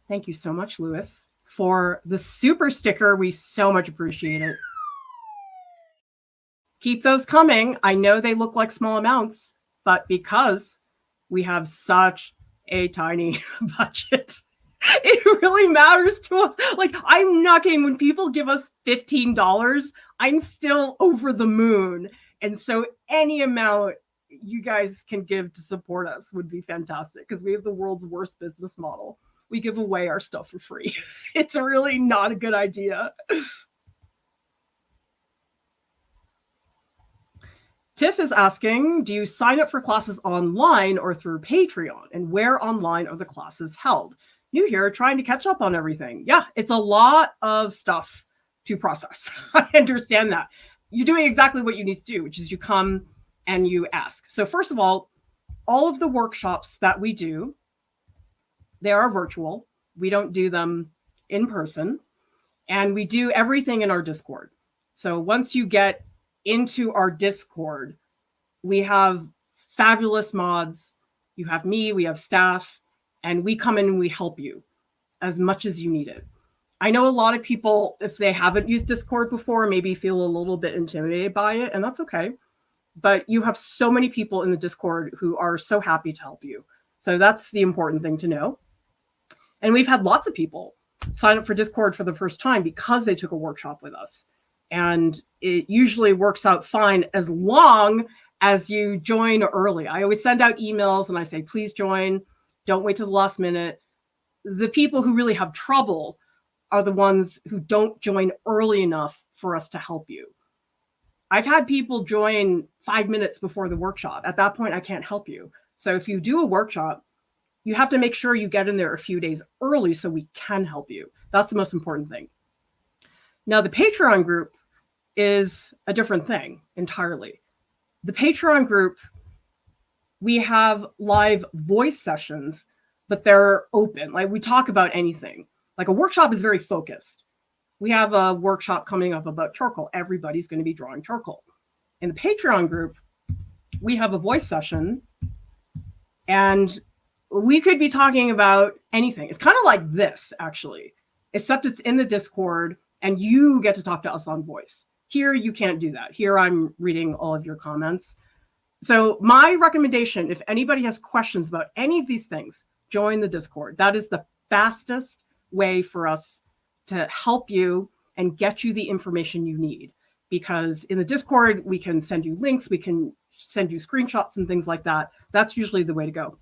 Thank you so much, Lewis, for the super sticker. We so much appreciate it. Keep those coming. I know they look like small amounts, but because we have such a tiny budget, it really matters to us. Like, I'm not kidding. When people give us $15, I'm still over the moon. And so any amount you guys can give to support us would be fantastic, because we have the world's worst business model. We give away our stuff for free. It's really not a good idea. Tiff is asking, do you sign up for classes online or through Patreon? And where online are the classes held? New here, trying to catch up on everything. Yeah, it's a lot of stuff to process. I understand that. You're doing exactly what you need to do, which is you come and you ask. So first of all of the workshops that we do, they are virtual. We don't do them in person. And we do everything in our Discord. So once you get into our Discord, we have fabulous mods. You have me, we have staff, and we come in and we help you as much as you need it. I know a lot of people, if they haven't used Discord before, maybe feel a little bit intimidated by it, and that's okay. But you have so many people in the Discord who are so happy to help you. So that's the important thing to know. And we've had lots of people sign up for Discord for the first time because they took a workshop with us. And it usually works out fine as long as you join early. I always send out emails and I say, please join. Don't wait till the last minute. The people who really have trouble are the ones who don't join early enough for us to help you. I've had people join 5 minutes before the workshop. At that point, I can't help you. So if you do a workshop, you have to make sure you get in there a few days early so we can help you. That's the most important thing. Now, the Patreon group is a different thing entirely. The Patreon group, we have live voice sessions, but they're open. Like, we talk about anything. Like, a workshop is very focused. We have a workshop coming up about charcoal. Everybody's going to be drawing charcoal. In the Patreon group, we have a voice session, and we could be talking about anything. It's kind of like this, actually, except it's in the Discord, and you get to talk to us on voice. Here, you can't do that. Here, I'm reading all of your comments. So my recommendation, if anybody has questions about any of these things, join the Discord. That is the fastest way for us to help you and get you the information you need. Because in the Discord, we can send you links, we can send you screenshots and things like that. That's usually the way to go.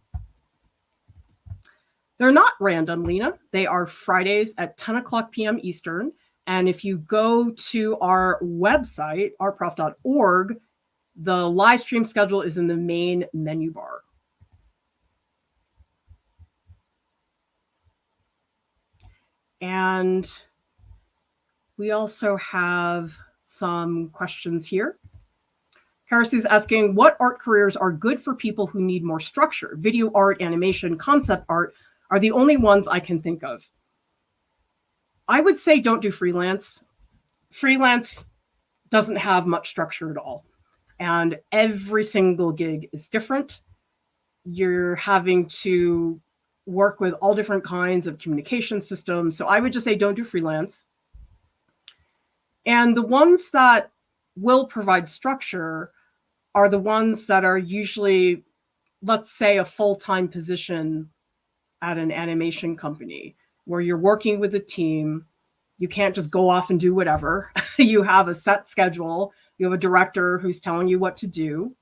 They're not random, Lena. They are Fridays at 10 o'clock p.m. Eastern. And if you go to our website, artprof.org, the live stream schedule is in the main menu bar. And We also have some questions here. Karasu's asking, what art careers are good for people who need more structure? Video art, animation, concept art are the only ones I can think of. I would say don't do freelance. Freelance doesn't have much structure at all. And every single gig is different. You're having to work with all different kinds of communication systems. So I would just say don't do freelance. And the ones that will provide structure are the ones that are usually, let's say, a full-time position at an animation company where you're working with a team. You can't just go off and do whatever. You have a set schedule. You have a director who's telling you what to do.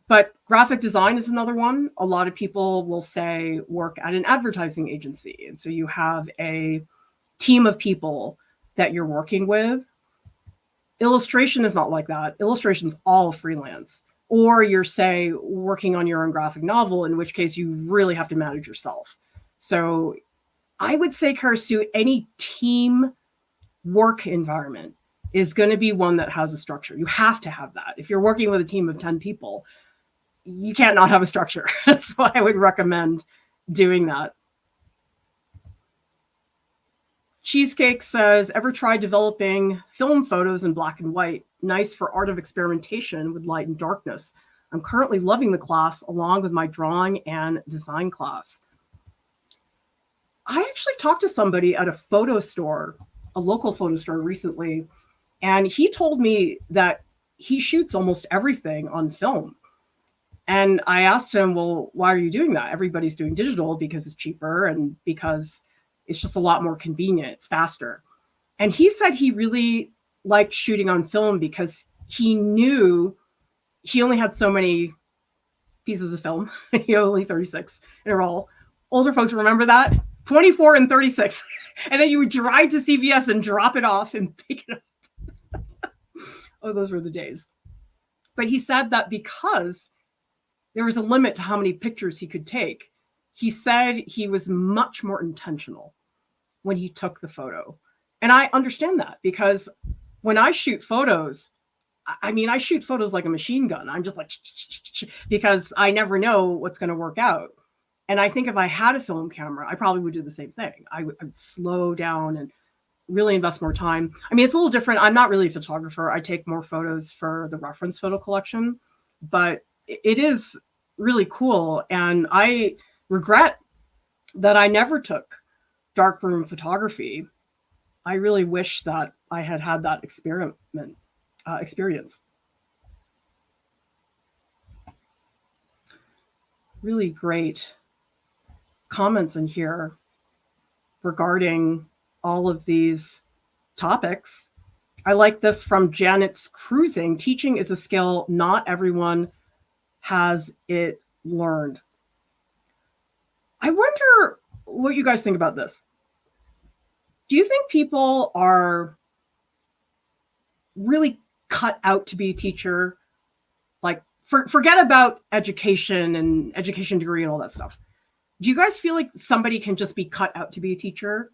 But graphic design is another one. A lot of people will say work at an advertising agency. And so you have a team of people that you're working with. Illustration is not like that. Illustration's all freelance. Or you're, say, working on your own graphic novel, in which case you really have to manage yourself. So I would say, Karasu, any team work environment is going to be one that has a structure. You have to have that. If you're working with a team of 10 people, you can't not have a structure. So I would recommend doing that. Cheesecake says, ever tried developing film photos in black and white? Nice for art of experimentation with light and darkness. I'm currently loving the class along with my drawing and design class. I actually talked to somebody at a photo store, a local photo store recently, and he told me that he shoots almost everything on film. And I asked him, well, why are you doing that? Everybody's doing digital because it's cheaper and because it's just a lot more convenient. It's faster. And he said he really liked shooting on film because he knew he only had so many pieces of film. He had only 36 in a roll. Older folks remember that? 24 and 36. And then you would drive to CVS and drop it off and pick it up. Oh, those were the days. But he said that because there was a limit to how many pictures he could take, he said he was much more intentional when he took the photo. And I understand that because when I shoot photos, I mean, I shoot photos like a machine gun. I'm just like, because I never know what's going to work out. And I think if I had a film camera, I probably would do the same thing. I would slow down and really invest more time. I mean, it's a little different. I'm not really a photographer. I take more photos for the reference photo collection, but it is really cool. And I regret that I never took darkroom photography. I really wish that I had had that experience. Really great comments in here regarding all of these topics. I like this from Janet's Cruising. Teaching is a skill. Not everyone has it learned. I wonder what you guys think about this. Do you think people are really cut out to be a teacher? Like, forget about education and education degree and all that stuff. Do you guys feel like somebody can just be cut out to be a teacher?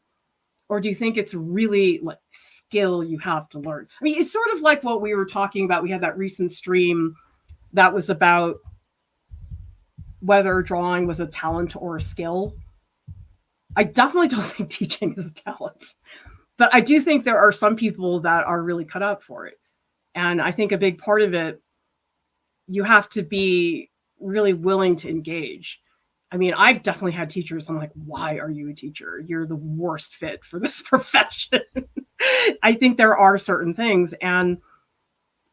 Or do you think it's really like skill you have to learn? I mean, it's sort of like what we were talking about. We had that recent stream that was about whether drawing was a talent or a skill. I definitely don't think teaching is a talent, but I do think there are some people that are really cut out for it. And I think a big part of it, you have to be really willing to engage. I mean, I've definitely had teachers, I'm like, why are you a teacher? You're the worst fit for this profession. I think there are certain things. And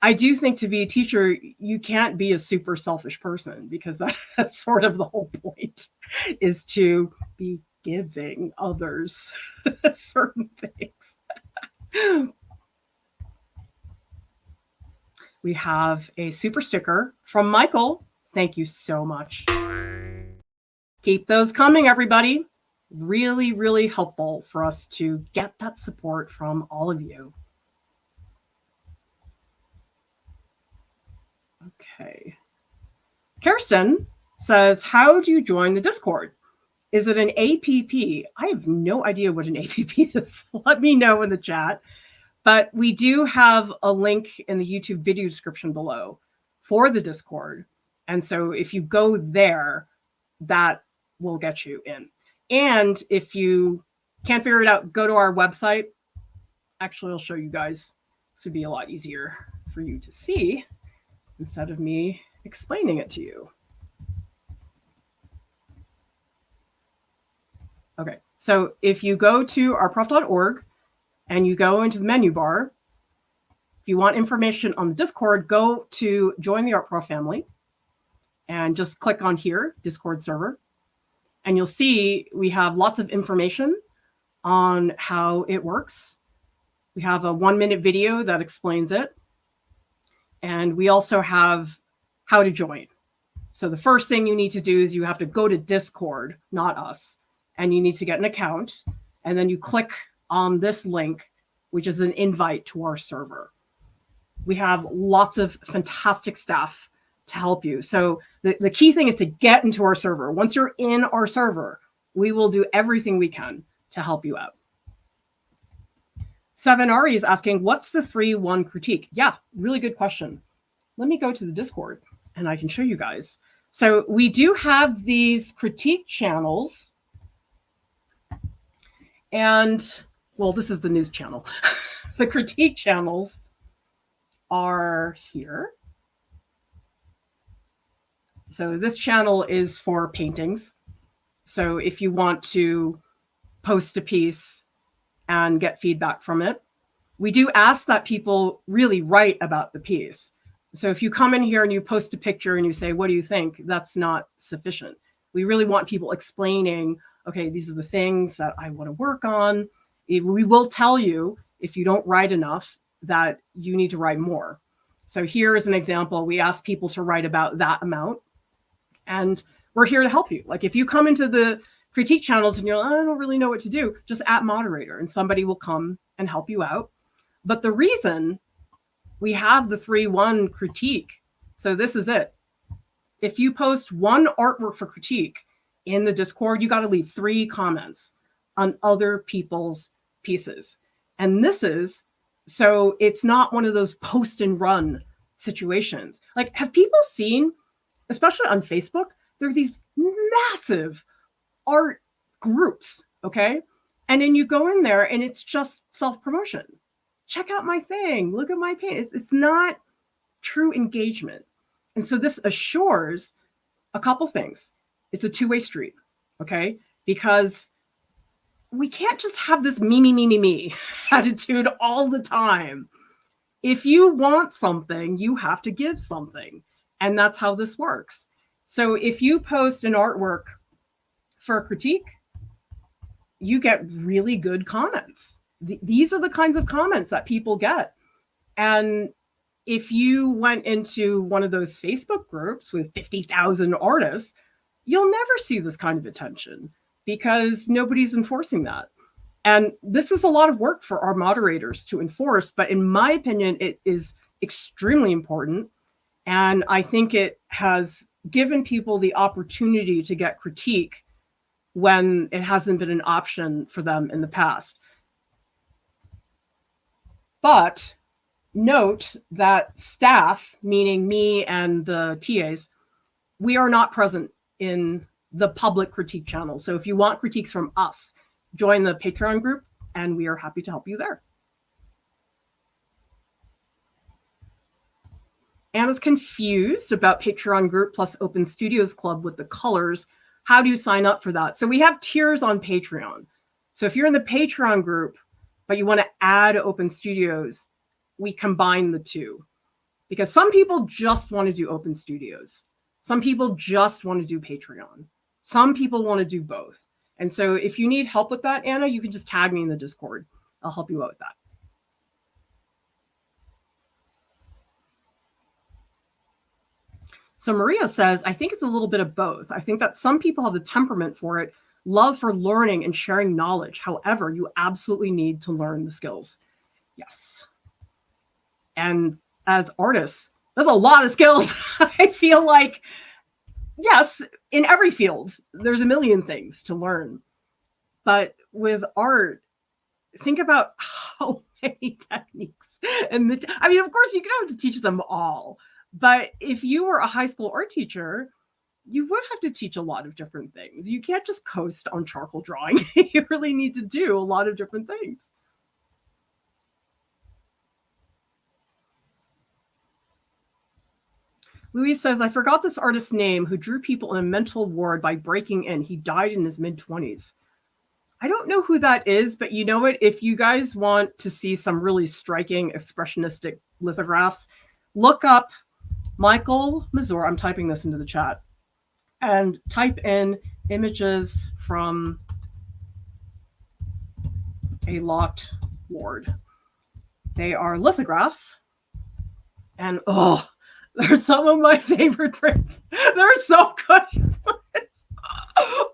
I do think to be a teacher, you can't be a super selfish person because that's sort of the whole point, is to be giving others certain things. We have a super sticker from Michael. Thank you so much. Keep those coming, everybody. Really, really helpful for us to get that support from all of you. Okay. Kirsten says, how do you join the Discord? Is it an APP? I have no idea what an APP is. Let me know in the chat. But we do have a link in the YouTube video description below for the Discord. And so if you go there, that will get you in. And if you can't figure it out, go to our website. Actually, I'll show you guys. This would be a lot easier for you to see instead of me explaining it to you. Okay, so if you go to artprof.org and you go into the menu bar, if you want information on the Discord, go to join the Art Prof family and just click on here, Discord server. And you'll see we have lots of information on how it works. We have a 1-minute video that explains it. And we also have how to join. So the first thing you need to do is you have to go to Discord, not us, and you need to get an account. And then you click on this link, which is an invite to our server. We have lots of fantastic staff to help you. So the key thing is to get into our server. Once you're in our server, we will do everything we can to help you out. 7Ari is asking, what's the 3-1 critique? Yeah, really good question. Let me go to the Discord and I can show you guys. So we do have these critique channels. And, well, this is the news channel. The critique channels are here. So this channel is for paintings. So if you want to post a piece and get feedback from it, we do ask that people really write about the piece. So if you come in here and you post a picture and you say, what do you think? That's not sufficient. We really want people explaining, okay, these are the things that I want to work on. We will tell you if you don't write enough that you need to write more. So here is an example. We ask people to write about that amount. And we're here to help you. Like if you come into the critique channels and you're like, I don't really know what to do, just add moderator and somebody will come and help you out. But the reason we have the 3-1 critique, so this is it. If you post one artwork for critique in the Discord, you got to leave 3 comments on other people's pieces. And this is, so it's not one of those post and run situations. Like, have people seen, especially on Facebook, there are these massive art groups, okay? And then you go in there and it's just self-promotion. Check out my thing, look at my paint. It's not true engagement. And so this assures a couple things. It's a two-way street, okay? Because we can't just have this me attitude all the time. If you want something, you have to give something. And that's how this works. So if you post an artwork for a critique, you get really good comments. These are the kinds of comments that people get. And if you went into one of those Facebook groups with 50,000 artists, you'll never see this kind of attention because nobody's enforcing that. And this is a lot of work for our moderators to enforce, but in my opinion, it is extremely important. And I think it has given people the opportunity to get critique when it hasn't been an option for them in the past. But note that staff, meaning me and the TAs, we are not present in the public critique channel. So if you want critiques from us, join the Patreon group and we are happy to help you there. Anna's confused about Patreon group plus Open Studios Club with the colors. How do you sign up for that? So we have tiers on Patreon. So if you're in the Patreon group, but you want to add Open Studios, we combine the two. Because some people just want to do Open Studios. Some people just want to do Patreon. Some people want to do both. And so if you need help with that, Anna, you can just tag me in the Discord. I'll help you out with that. So Maria says, I think it's a little bit of both. I think that some people have the temperament for it, love for learning and sharing knowledge. However, you absolutely need to learn the skills. Yes. And as artists, there's a lot of skills. I feel like yes, in every field, there's a million things to learn. But with art, think about how many techniques. And I mean, of course, you don't have to teach them all. But if you were a high school art teacher, you would have to teach a lot of different things. You can't just coast on charcoal drawing. You really need to do a lot of different things. Louise says, I forgot this artist's name who drew people in a mental ward by breaking in. He died in his mid-20s. I don't know who that is, but you know what? If you guys want to see some really striking expressionistic lithographs, look up Michael Mazur. I'm typing this into the chat. And type in images from a locked ward. They are lithographs. And oh, they're some of my favorite prints. They're so good.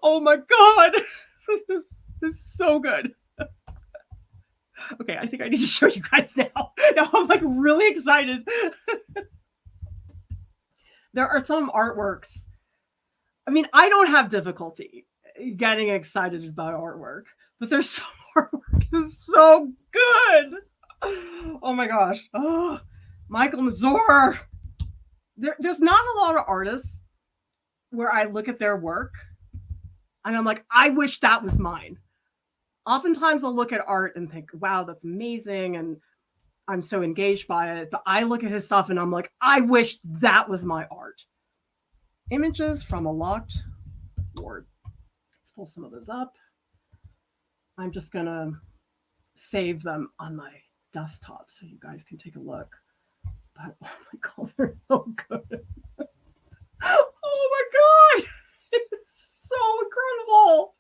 Oh my God. This is so good. Okay, I think I need to show you guys now. Now I'm like really excited. There are some artworks. I mean, I don't have difficulty getting excited about artwork, but there's some artwork is so good. Oh my gosh. Oh, Michael Mazur. There's not a lot of artists where I look at their work and I'm like, I wish that was mine. Oftentimes I'll look at art and think, wow, that's amazing. And I'm so engaged by it. But I look at his stuff and I'm like, I wish that was my art. Images from a locked ward. Let's pull some of those up. I'm just going to save them on my desktop so you guys can take a look. But oh my God, they're so good. Oh my God. It's so incredible.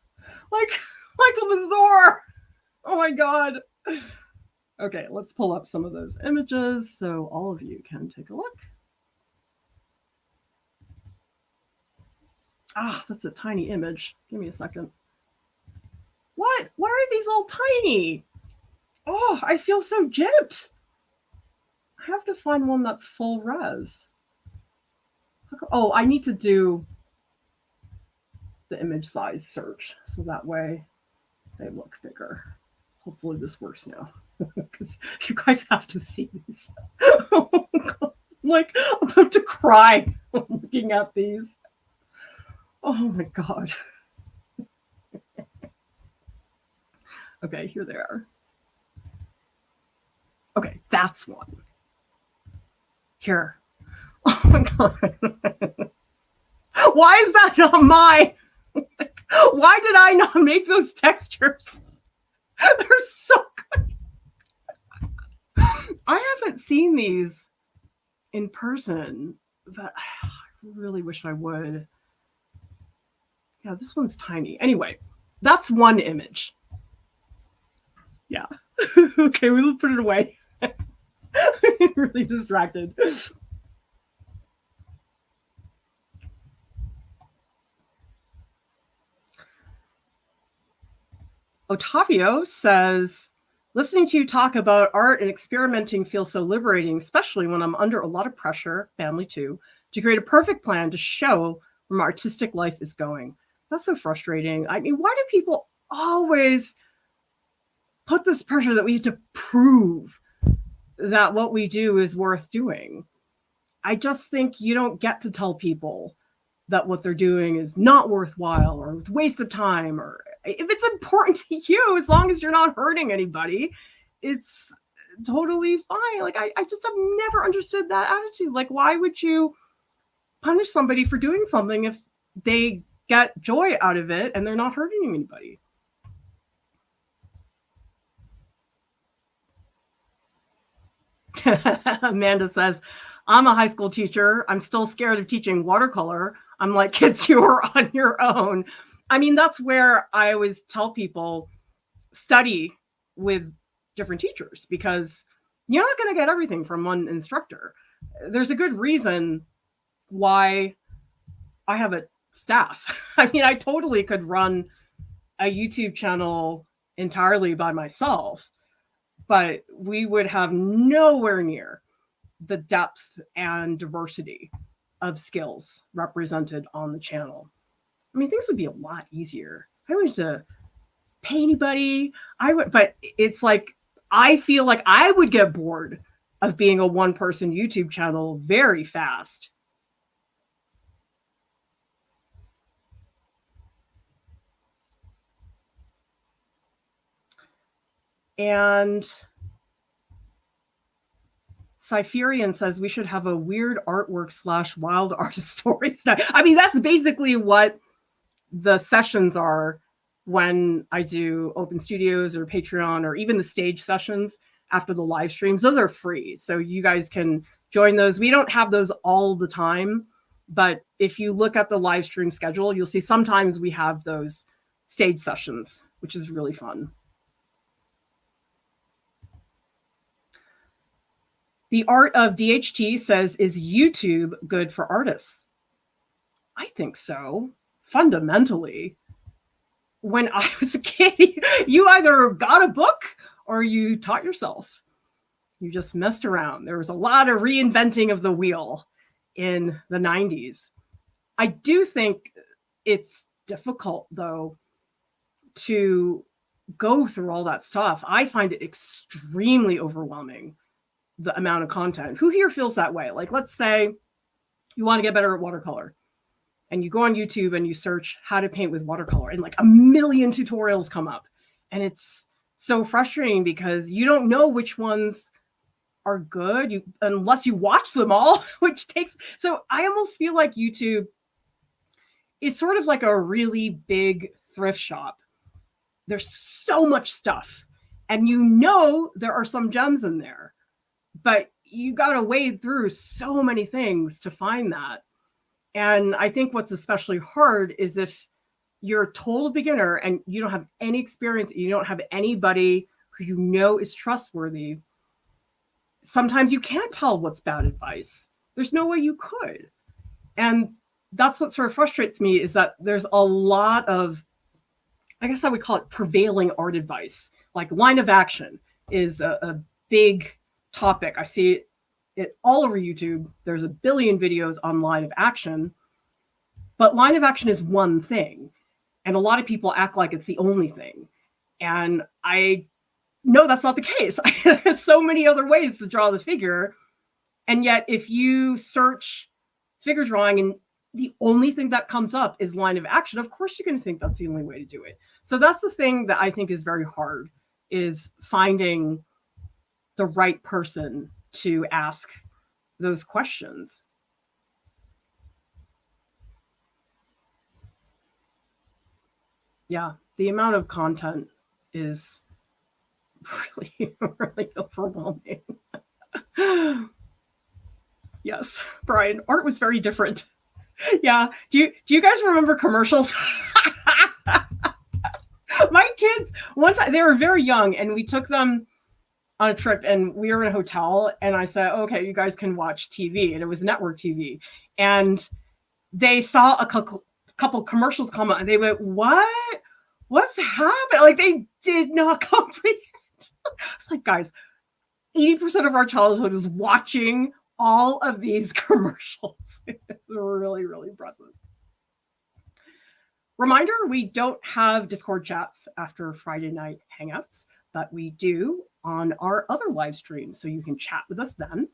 Like Michael Mazur. Oh my God. Okay, let's pull up some of those images so all of you can take a look. Ah, that's a tiny image. Give me a second. What? Why are these all tiny? Oh, I feel so gypped. I have to find one that's full res. Oh, I need to do the image size search so that way they look bigger. Hopefully this works now because you guys have to see these. Oh, God. I'm like about to cry looking at these. Oh my God. Okay, here they are. Okay, that's one. Here. Oh my God. Why is that not mine? Why did I not make those textures? They're so good. I haven't seen these in person, but I really wish I would. Yeah, this one's tiny. Anyway, that's one image. Yeah. Okay, we'll put it away. I'm really distracted. Otavio says, listening to you talk about art and experimenting feels so liberating, especially when I'm under a lot of pressure, family too, to create a perfect plan to show where my artistic life is going. That's so frustrating. I mean, why do people always put this pressure that we have to prove that what we do is worth doing? I just think you don't get to tell people that what they're doing is not worthwhile or a waste of time, or if it's important to you, as long as you're not hurting anybody, it's totally fine. Like, I just have never understood that attitude. Like, why would you punish somebody for doing something if they get joy out of it and they're not hurting anybody? Amanda says, I'm a high school teacher. I'm still scared of teaching watercolor. I'm like, kids, you are on your own. I mean, that's where I always tell people, study with different teachers, because you're not going to get everything from one instructor. There's a good reason why I have a staff. I mean, I totally could run a YouTube channel entirely by myself, but we would have nowhere near the depth and diversity of skills represented on the channel. I mean, things would be a lot easier. I don't have to pay anybody. But it's like, I feel like I would get bored of being a one-person YouTube channel very fast. And Cypherian says we should have a weird artwork / wild artist stories. I mean, that's basically what the sessions are when I do open studios or Patreon or even the stage sessions after the live streams. Those are free, so you guys can join those. We don't have those all the time, but if you look at the live stream schedule, you'll see sometimes we have those stage sessions, which is really fun. The Art of DHT says, is YouTube good for artists? I think so, fundamentally. When I was a kid, you either got a book or you taught yourself. You just messed around. There was a lot of reinventing of the wheel in the 90s. I do think it's difficult, though, to go through all that stuff. I find it extremely overwhelming, the amount of content. Who here feels that way? Like, let's say you want to get better at watercolor and you go on YouTube and you search how to paint with watercolor and like a million tutorials come up. And it's so frustrating because you don't know which ones are good unless you watch them all, which takes, so I almost feel like YouTube is sort of like a really big thrift shop. There's so much stuff and you know there are some gems in there, but you got to wade through so many things to find that. And I think what's especially hard is if you're a total beginner and you don't have any experience, you don't have anybody who you know is trustworthy, sometimes you can't tell what's bad advice. There's no way you could. And that's what sort of frustrates me, is that there's a lot of, I guess I would call it prevailing art advice. Like line of action is a big topic. I see it all over YouTube. There's a billion videos on line of action, but line of action is one thing. And a lot of people act like it's the only thing. And I know that's not the case. There's so many other ways to draw the figure. And yet if you search figure drawing and the only thing that comes up is line of action, of course you're going to think that's the only way to do it. So that's the thing that I think is very hard, is finding the right person to ask those questions. Yeah, the amount of content is really, really overwhelming. Yes, Brian, art was very different. Yeah, do you guys remember commercials? My kids, one time, they were very young, and we took them on a trip, and we were in a hotel, and I said, okay, you guys can watch TV, and it was network TV. And they saw a couple commercials come out, and they went, what's happening? Like, they did not comprehend. It's like, guys, 80% of our childhood is watching all of these commercials. It's really, really impressive. Reminder, we don't have Discord chats after Friday night Hangouts, but we do on our other live streams, so you can chat with us then.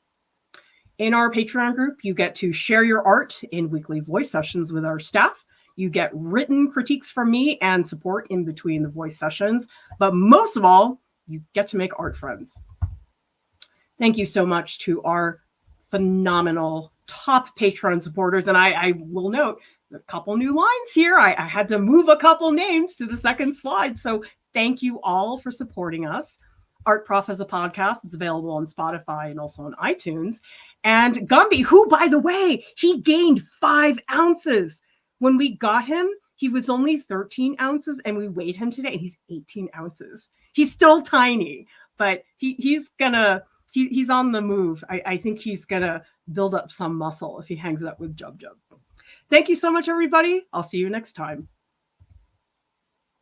In our Patreon group, you get to share your art in weekly voice sessions with our staff. You get written critiques from me and support in between the voice sessions. But most of all, you get to make art friends. Thank you so much to our phenomenal top Patreon supporters. And I will note a couple new lines here. I had to move a couple names to the second slide. So thank you all for supporting us. Art Prof has a podcast. It's available on Spotify and also on iTunes. And Gumby, who, by the way, he gained 5 ounces. When we got him, he was only 13 ounces, and we weighed him today, and he's 18 ounces. He's still tiny, but he's on the move. I think he's gonna build up some muscle if he hangs out with Jub Jub. Thank you so much, everybody. I'll see you next time.